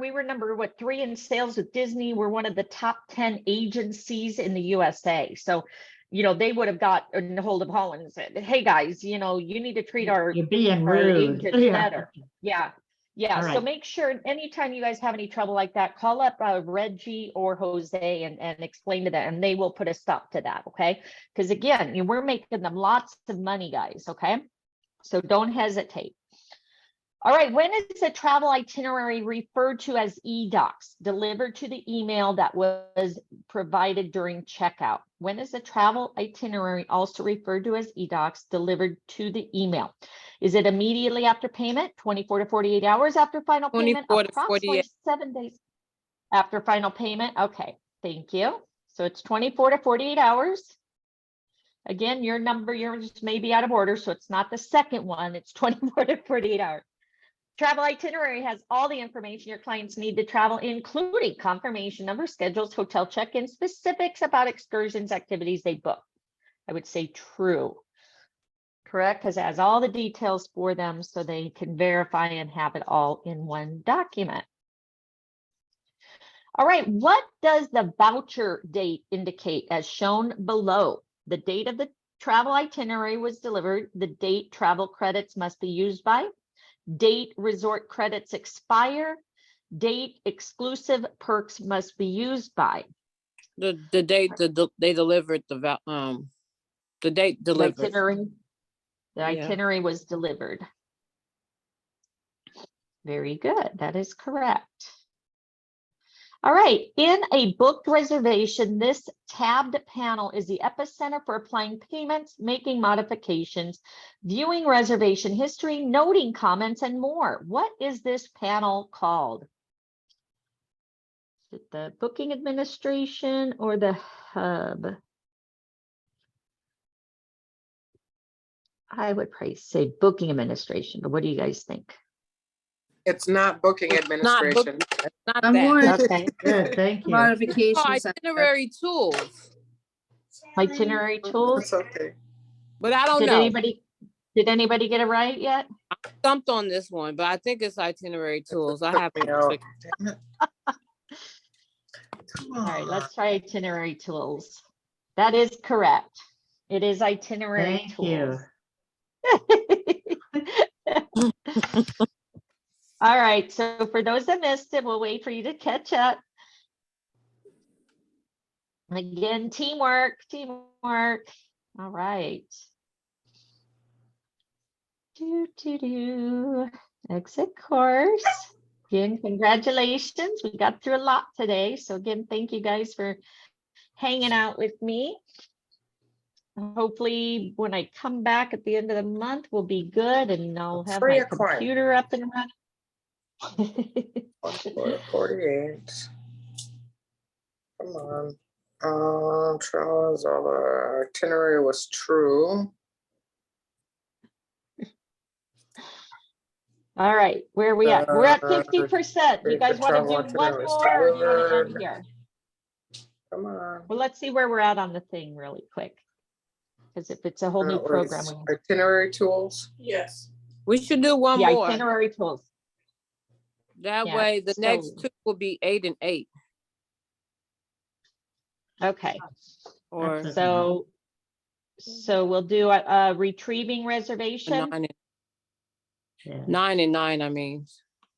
we were number what, 3 in sales with Disney. We're one of the top 10 agencies in the USA. So, you know, they would have got a hold of Holland and said, hey guys, you know, you need to treat our You're being our rude. agents Yeah. better. Yeah. Yeah, All so right. make sure anytime you guys have any trouble like that, call up Reggie or Jose and explain to them, and they will put a stop to that, okay? Because again, we're making them lots of money, guys, okay? So don't hesitate. All right, when is a travel itinerary referred to as eDocs, delivered to the email that was provided during checkout? When is a travel itinerary also referred to as eDocs, delivered to the email? Is it immediately after payment, 24 to 48 hours after final payment, 24 to approximately 48. 7 days after final payment? Okay, thank you. So it's 24 to 48 hours. Again, your number, yours may be out of order, so it's not the second one. It's 24 to 48 hours. Travel itinerary has all the information your clients need to travel, including confirmation number, schedules, hotel check-in, specifics about excursions, activities they book. I would say true. Correct, because it has all the details for them so they can verify and have it all in one document. All right, what does the voucher date indicate as shown below? The date of the travel itinerary was delivered, the date travel credits must be used by, date resort credits expire, date exclusive perks must be used by. The date they delivered the date The delivered. itinerary, the Yeah. itinerary was delivered. Very good, that is correct. All right, in a booked reservation, this tabbed panel is the epicenter for applying payments, making modifications, viewing reservation history, noting comments, and more. What is this panel called? Is it the booking administration or the hub? I would probably say booking administration, but what do you guys think? It's not booking Not administration. Not I'm that. more Okay, Good, thank you. modification Oh, center. itinerary tools, itinerary tools. It's okay. but I don't Did know. anybody get it right yet? Stumped on this one, but I think it's itinerary tools. I have You know, damn it. Come All right, on. let's try itinerary tools. That is correct. It is itinerary Thank you. tools. All right, so for those that missed it, we'll wait for you to catch up. Again, teamwork, teamwork. All right. Exit course. Again, congratulations. We got through a lot today. So again, thank you guys for hanging out with me. Hopefully, when I come back at the end of the month, we'll be good and I'll have 3 my o'clock. computer up and running. 48. Come on. Travelers, all the itinerary was true. All right, where are we at? We're at 50%. You the guys want to travel do one itinerary is more or do you want to end delivered. here? Come on. Well, let's see where we're at on the thing really quick. Because if it's a whole new That program, was we itinerary tools. Yes. We should do one the more. itinerary tools. That Yeah, way, the next so- two will be 8 and 8. Okay, Or That's so we'll do a retrieving a reservation. 9 Yeah. and 9. I mean,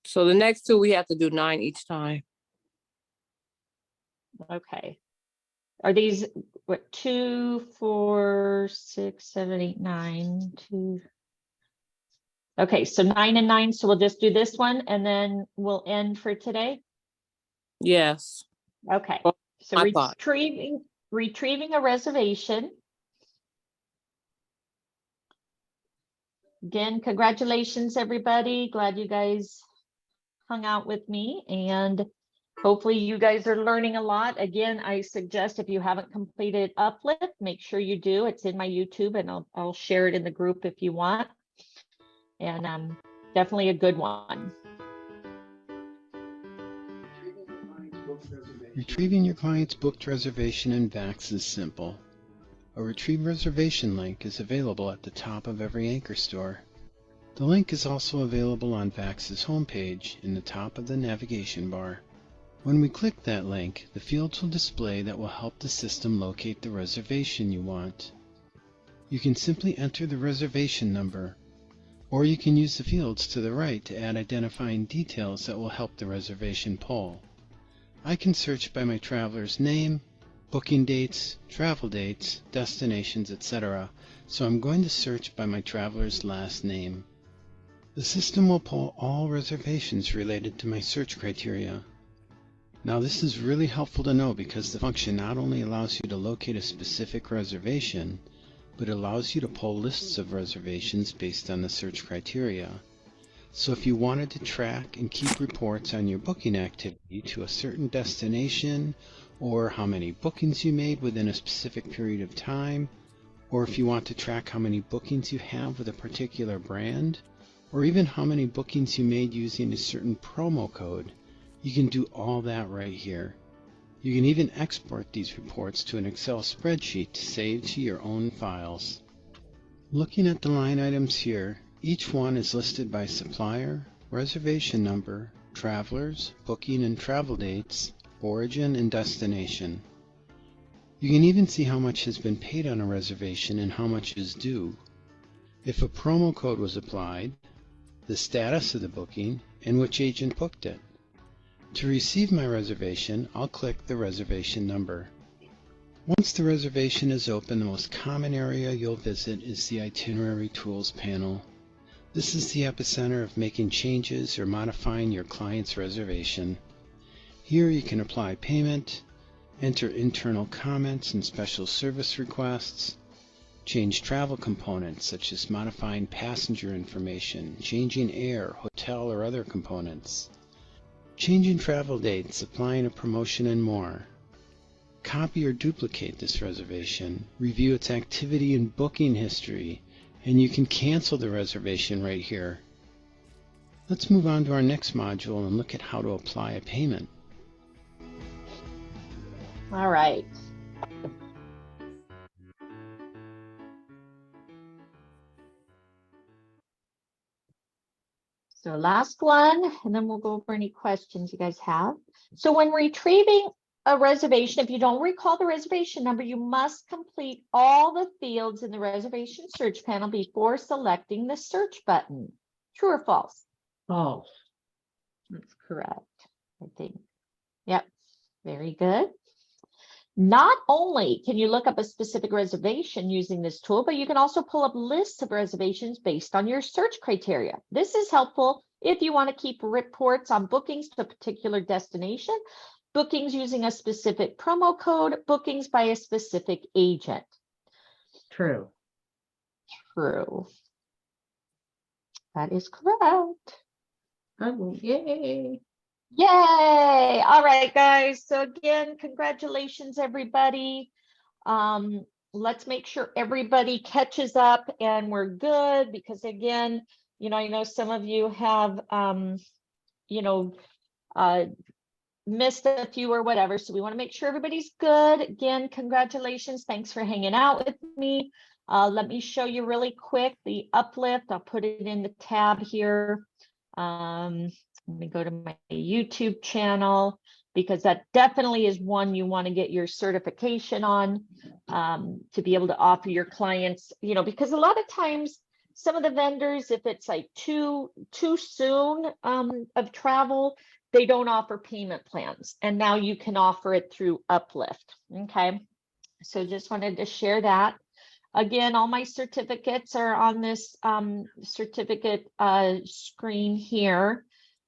so the next two we have to do 9 each time. Okay. Are these what 2, 4, 6, 7, 8, 9, 2? Okay, so 9 and 9. So we'll just do this one and then we'll end for today. Yes. Okay, Well, so my thought. retrieving a reservation. Again, congratulations, everybody. Glad you guys hung out with me, and hopefully you guys are learning a lot. Again, I suggest if you haven't completed Uplift, make sure you do. It's in my YouTube, and I'll share it in the group if you want. And definitely a good one. Retrieving your client's booked reservation in VAX is simple. A retrieve reservation link is available at the top of every Anchor store. The link is also available on VAX's homepage in the top of the navigation bar. When we click that link, the fields will display that will help the system locate the reservation you want. You can simply enter the reservation number, or you can use the fields to the right to add identifying details that will help the reservation pull. I can search by my traveler's name, booking dates, travel dates, destinations, etc. So I'm going to search by my traveler's last name. The system will pull all reservations related to my search criteria. Now this is really helpful to know because the function not only allows you to locate a specific reservation, but allows you to pull lists of reservations based on the search criteria. So if you wanted to track and keep reports on your booking activity to a certain destination, or how many bookings you made within a specific period of time, or if you want to track how many bookings you have with a particular brand, or even how many bookings you made using a certain promo code, you can do all that right here. You can even export these reports to an Excel spreadsheet to save to your own files. Looking at the line items here, each one is listed by supplier, reservation number, travelers, booking and travel dates, origin and destination. You can even see how much has been paid on a reservation and how much is due. If a promo code was applied, the status of the booking, and which agent booked it. To receive my reservation, I'll click the reservation number. Once the reservation is open, the most common area you'll visit is the Itinerary Tools panel. This is the epicenter of making changes or modifying your client's reservation. Here you can apply payment, enter internal comments and special service requests, change travel components such as modifying passenger information, changing air, hotel, or other components, changing travel dates, applying a promotion, and more. Copy or duplicate this reservation, review its activity and booking history, and you can cancel the reservation right here. Let's move on to our next module and look at how to apply a payment. All right. So last one, and then we'll go over any questions you guys have. So when retrieving a reservation, if you don't recall the reservation number, you must complete all the fields in the reservation search panel before selecting the search button. True or false? False. That's correct, I think. Yep, very good. Not only can you look up a specific reservation using this tool, but you can also pull up lists of reservations based on your search criteria. This is helpful if you want to keep reports on bookings to a particular destination, bookings using a specific promo code, bookings by a specific agent. True. True. That is correct. Oh, yay. Yay! All right, guys. So again, congratulations, everybody. Let's make sure everybody catches up and we're good because again, I know some of you have, missed a few or whatever. So we want to make sure everybody's good. Again, congratulations. Thanks for hanging out with me. Let me show you really quick the Uplift. I'll put it in the tab here. Let me go to my YouTube channel because that definitely is one you want to get your certification on to be able to offer your clients, because a lot of times some of the vendors, if it's like too soon of travel, they don't offer payment plans. And now you can offer it through Uplift. Okay. So just wanted to share that. Again, all my certificates are on this certificate screen here.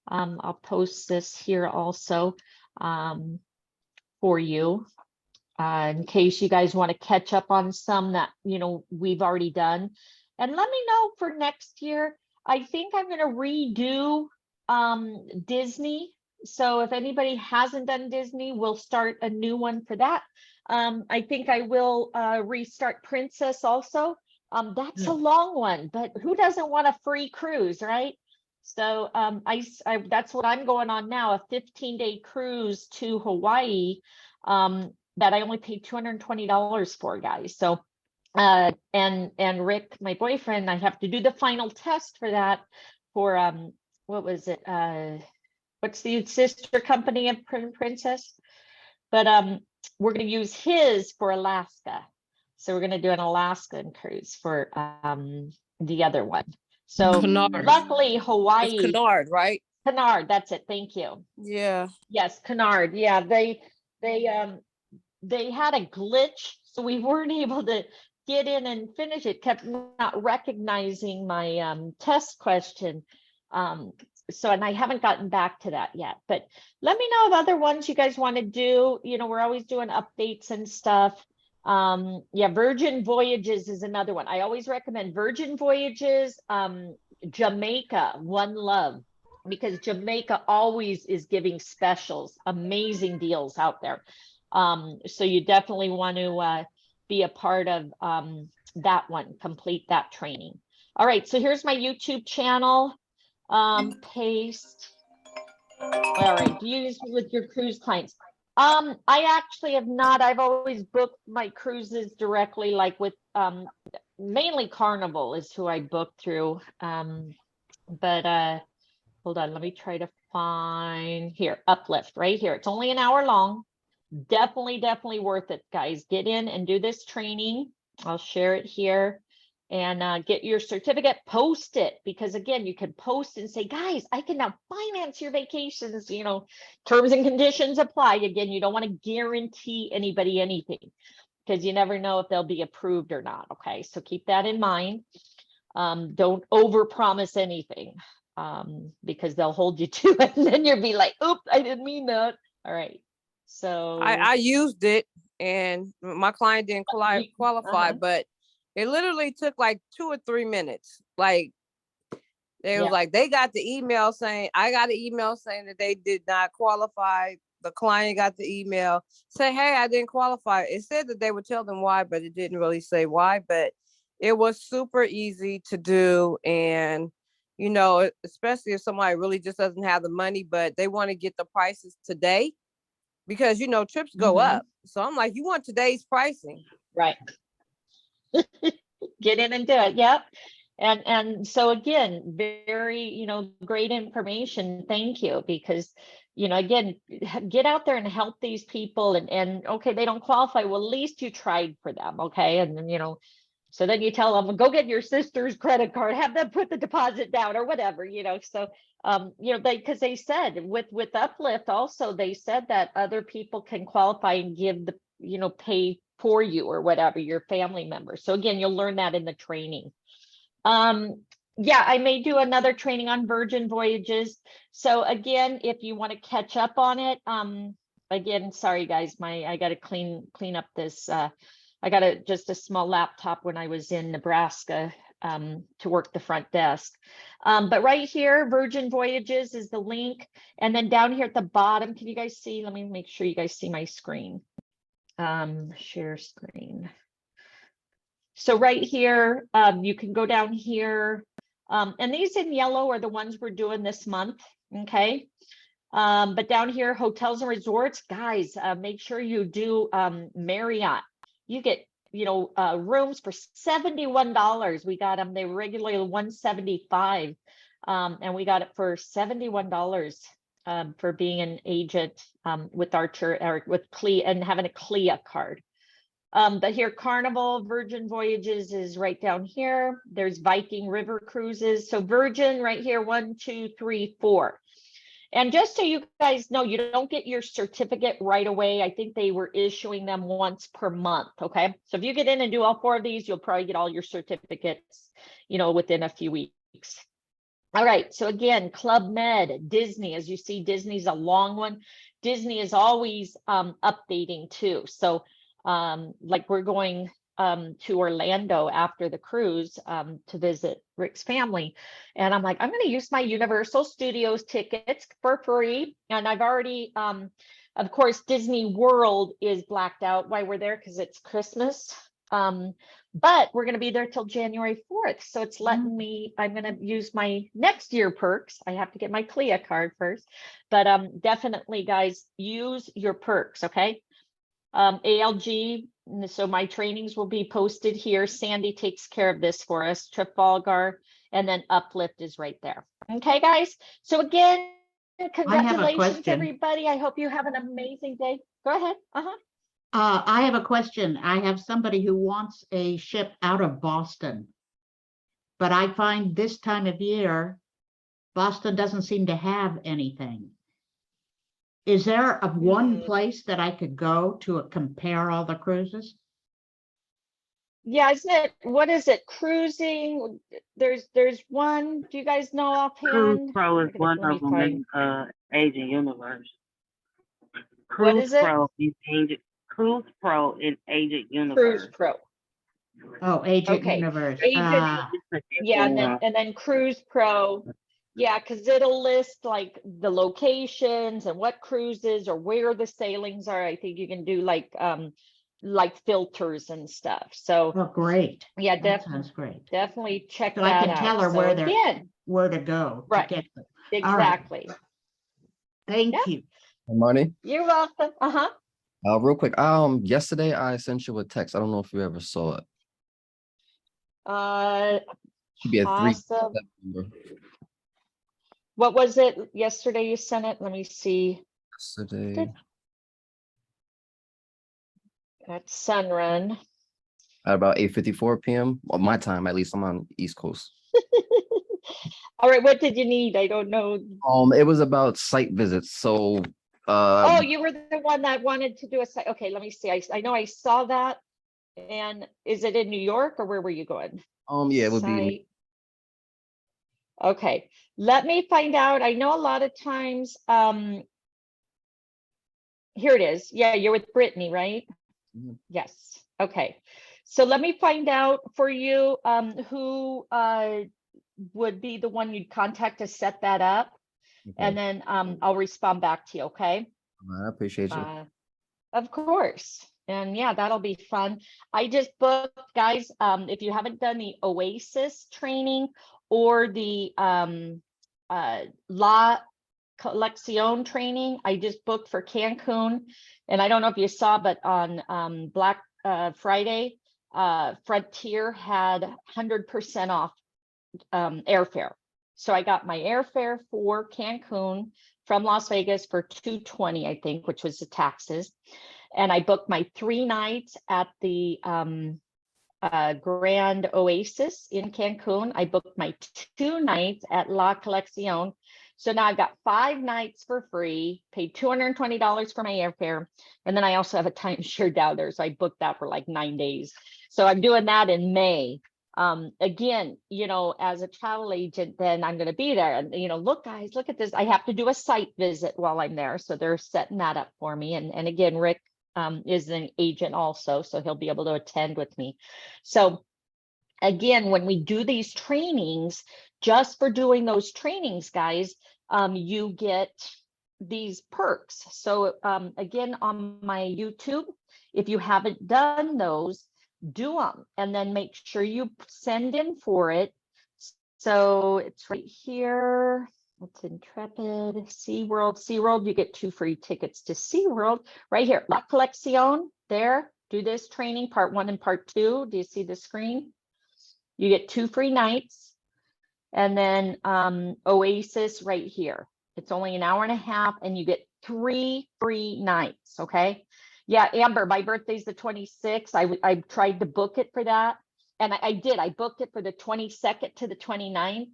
I'll post this here also for you in case you guys want to catch up on some that, you know, we've already done. And let me know for next year. I think I'm going to redo Disney. So if anybody hasn't done Disney, we'll start a new one for that. I think I will restart Princess also. That's a long one, but who doesn't want a free cruise, right? So that's what I'm going on now, a 15-day cruise to Hawaii that I only paid $220 for, guys. So and Rick, my boyfriend, I have to do the final test for that for what was it? What's the sister company of Princess? But we're going to use his for Alaska. So we're going to do an Alaskan cruise for the other one. So Cunard. luckily Hawaii. It's Cunard, right? Cunard, that's it. Thank you. Yeah. Yes, Cunard. Yeah, they had a glitch, so we weren't able to get in and finish it. Kept not recognizing my test question. So, and I haven't gotten back to that yet, but let me know of other ones you guys want to do. You know, we're always doing updates and stuff. Yeah, Virgin Voyages is another one. I always recommend Virgin Voyages, Jamaica, One Love, because Jamaica always is giving specials, amazing deals out there. So you definitely want to be a part of that one, complete that training. All right, so here's my YouTube channel. Paste. All right, use with your cruise clients. I actually have not. I've always booked my cruises directly, like with mainly Carnival is who I book through. But hold on, let me try to find here, Uplift right here. It's only an hour long. Definitely worth it, guys. Get in and do this training. I'll share it here. And get your certificate, post it, because again, you can post and say, guys, I can now finance your vacations, you know, terms and conditions apply. Again, you don't want to guarantee anybody anything because you never know if they'll be approved or not. Okay, so keep that in mind. Don't overpromise anything because they'll hold you to it and then you'll be like, oops, I didn't mean that. All right, so I used it and my client didn't qualify, but it literally took like 2 or 3 minutes. Like they was like, they got the email saying, I got an email saying that they did not qualify. The client got the email say, hey, I didn't qualify. It said that they would tell them why, but it didn't really say why, but it was super easy to do. And, you know, especially if somebody really just doesn't have the money, but they want to get the prices today because, you know, trips go up. So I'm like, you want today's pricing. Right. Get in and do it. Yep. And so again, very, you know, great information. Thank you. Because, you know, again, get out there and help these people and okay, they don't qualify. Well, at least you tried for them. Okay. And then, you know, so then you tell them, go get your sister's credit card, have them put the deposit down or whatever, you know. So, you know, because they said with Uplift also, they said that other people can qualify and give the, you know, pay for you or whatever, your family members. So again, you'll learn that in the training. Yeah, I may do another training on Virgin Voyages. So again, if you want to catch up on it, again, sorry guys, I got to clean up this. I got just a small laptop when I was in Nebraska to work the front desk. But right here, Virgin Voyages is the link. And then down here at the bottom, can you guys see? Let me make sure you guys see my screen. Share screen. So right here, you can go down here. And these in yellow are the ones we're doing this month. Okay. But down here, hotels and resorts, guys, make sure you do Marriott. You get, you know, rooms for $71. We got them, they were regularly $175. And we got it for $71 for being an agent with Archer or with CLIA and having a CLIA card. But here, Carnival, Virgin Voyages is right down here. There's Viking River Cruises. So Virgin right here, 1, 2, 3, 4. And just so you guys know, you don't get your certificate right away. I think they were issuing them once per month, okay? So if you get in and do all 4 of these, you'll probably get all your certificates, within a few weeks. All right, so again, Club Med, Disney, as you see, Disney's a long one. Disney is always updating too. So like we're going to Orlando after the cruise to visit Rick's family. And I'm like, I'm going to use my Universal Studios tickets for free. And I've already, of course, Disney World is blacked out while we're there because it's Christmas. But we're going to be there till January 4th. So it's letting me, I'm going to use my next year perks. I have to get my CLIA card first, but definitely guys, use your perks. Okay. ALG, so my trainings will be posted here. Sandy takes care of this for us. Trafalgar, and then Uplift is right there. Okay, guys. So again, congratulations, question. everybody. I hope you have an amazing day. Go ahead. I have a question. I have somebody who wants a ship out of Boston. But I find this time of year, Boston doesn't seem to have anything. Is there a one place that I could go to compare all the cruises? Yeah, isn't it? What is it? Cruising. There's one. Do you guys know offhand? Cruise Pro is one Let me of them find- in Agent Universe. What is it? Cruise Pro in Agent Universe. Cruise Pro. Oh, Agent Okay. Universe. Agent- Yeah, and then Cruise Pro. Yeah, because it'll list like the locations and what cruises or where the sailings are. I think you can do like filters and stuff. So Oh, great. yeah, That sounds great. definitely check So that I can out. tell her So where again, where to go Right. to get them. exactly. Thank Yeah. you. Money. You're welcome. Real quick. Yesterday I sent you a text. I don't know if you ever saw it. Should be a Awesome. 3 number. What was it yesterday you sent it? Let me see. Yesterday That's Sunrun. at about 8:54 p.m. Well, my time, at least. I'm on East Coast. All right, what did you need? I don't know. It was about site visits. So Oh, you were the one that wanted to do a site. Okay, let me see. I know I saw that. And is it in New York or where were you going? yeah, it would be Site. Okay, let me find out. I know a lot of times, here it is. Yeah, you're with Brittany, right? Mhm. Yes. Okay. So let me find out for you who would be the one you'd contact to set that up. And then I'll respond back to you, okay? I appreciate you. Of course. And yeah, that'll be fun. I just booked, guys, if you haven't done the Oasis training or the La Colección training, I just booked for Cancun. And I don't know if you saw, but on Black Friday, Frontier had 100% off airfare. So I got my airfare for Cancun from Las Vegas for $220, I think, which was the taxes. And I booked my 3 nights at the Grand Oasis in Cancun. I booked my 2 nights at La Colección. So now I've got 5 nights for free, paid $220 for my airfare. And then I also have a timeshare down there. So I booked that for like 9 days. So I'm doing that in May. Again, as a travel agent, then I'm going to be there and, look, guys, look at this. I have to do a site visit while I'm there. So they're setting that up for me. And again, Rick is an agent also, so he'll be able to attend with me. So again, when we do these trainings, just for doing those trainings, guys, you get these perks. So again, on my YouTube, if you haven't done those, do them and then make sure you send in for it. So it's right here. It's Intrepid, SeaWorld, you get 2 free tickets to SeaWorld right here. La Colección, there, do this training, part 1 and part 2. Do you see the screen? You get 2 free nights. And then Oasis right here. It's only an hour and a half and you get 3 free nights, okay? Yeah, Amber, my birthday's the 26th. I tried to book it for that. And I did, I booked it for the 22nd to the 29th.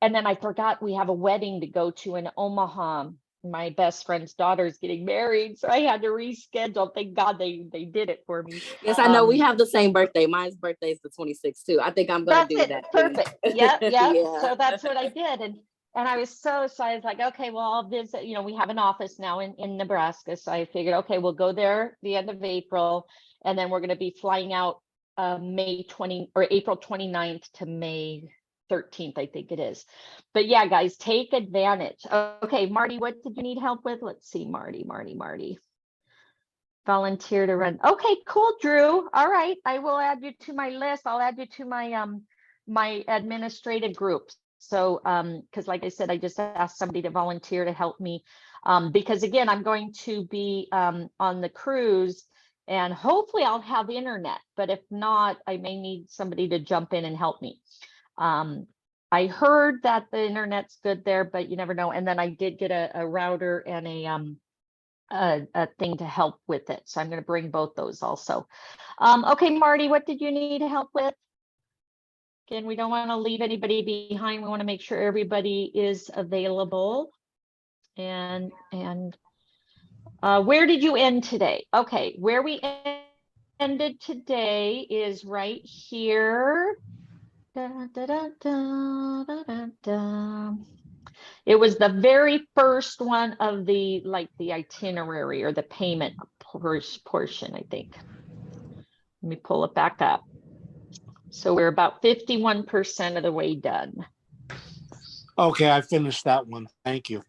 And then I forgot we have a wedding to go to in Omaha. My best friend's daughter's getting married, so I had to reschedule. Thank God they did it for me. Yes, I know we have the same birthday. Mine's birthday is the 26th too. I think I'm gonna That's do it. that. Perfect. Yep, yep. Yeah. So that's what I did. And I was so I was like, okay, well, I'll visit, we have an office now in Nebraska. So I figured, okay, we'll go there the end of April, and then we're gonna be flying out May 20 or April 29th to May 13th, I think it is. But yeah, guys, take advantage. Okay, Marty, what did you need help with? Let's see, Marty. Volunteer to run. Okay, cool, Drew. All right, I will add you to my list. I'll add you to my my administrative group. So because like I said, I just asked somebody to volunteer to help me because again, I'm going to be on the cruise, and hopefully I'll have internet, but if not, I may need somebody to jump in and help me. I heard that the internet's good there, but you never know. And then I did get a router and a thing to help with it. So I'm going to bring both those also. Okay, Marty, what did you need help with? Again, we don't want to leave anybody behind. We want to make sure everybody is available. And where did you end today? Okay, where we ended today is right here. It was the very first one of the itinerary or the payment portion, I think. Let me pull it back up. So we're about 51% of the way done. Okay, I finished that one. Thank you.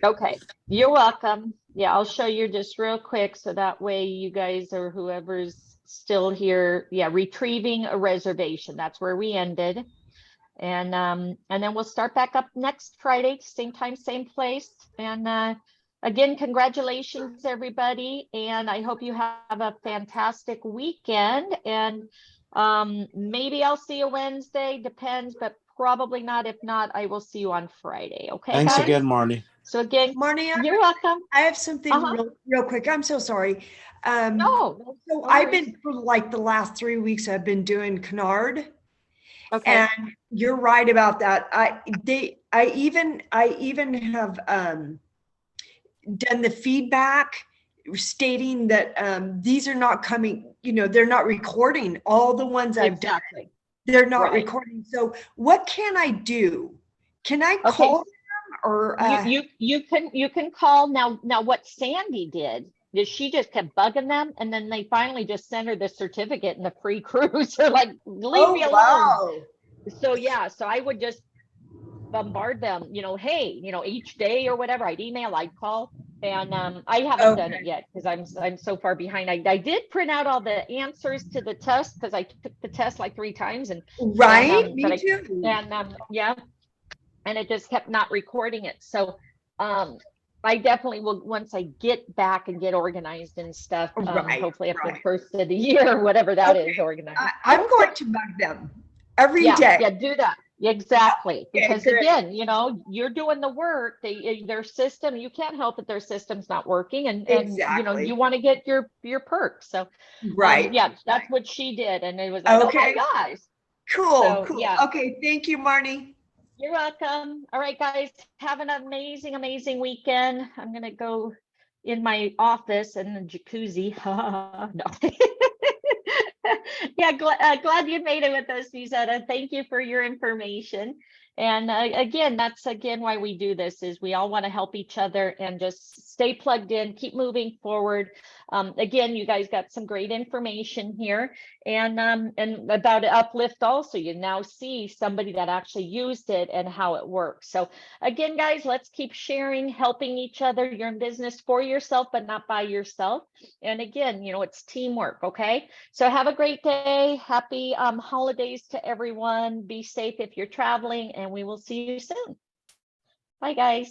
Okay, you're welcome. Yeah, I'll show you just real quick so that way you guys or whoever's still here, yeah, retrieving a reservation. That's where we ended. And then we'll start back up next Friday, same time, same place. And again, congratulations, everybody. And I hope you have a fantastic weekend. And maybe I'll see you Wednesday, depends, but probably not. If not, I will see you on Friday. Okay. Thanks guys? again, Marnie. So again, Marnie, you're welcome. I have something real quick. I'm so sorry. No, so I've been for like the last 3 weeks, I've been doing Canard. Okay. And you're right about that. I even have done the feedback stating that these are not coming, they're not recording all the ones I've done. They're not recording. So what can I do? Can I call them or you can call now what Sandy did is she just kept bugging them, and then they finally just sent her the certificate and the free cruise. They're like, leave me alone. Wow. So yeah, so I would just bombard them, hey, each day or whatever. I'd email, I'd call, and I haven't done it yet because I'm so far behind. I did print out all the answers to the test because I took the test like 3 times and me too. Yeah, and it just kept not recording it. So I definitely will, once I get back and get organized and stuff, hopefully after the first of the year or whatever that is organized. I'm going to bug them every day. Yeah, do that. Exactly. Because again, you're doing the work. Their system, you can't help it. Their system's not working, and you want to get your perks. So that's what she did, and it was like, oh my gosh. Cool. Yeah. Okay, thank you, Marnie. You're welcome. All right, guys, have an amazing weekend. I'm gonna go in my office and the jacuzzi. No. Yeah, glad you made it with us, Musetta. Thank you for your information. And again, that's why we do this, is we all want to help each other and just stay plugged in, keep moving forward. Again, you guys got some great information here, and about Uplift also. You now see somebody that actually used it and how it works. So again, guys, let's keep sharing, helping each other. You're in business for yourself, but not by yourself. And again, it's teamwork. Okay. So have a great day. Happy holidays to everyone. Be safe if you're traveling, and we will see you soon. Bye, guys.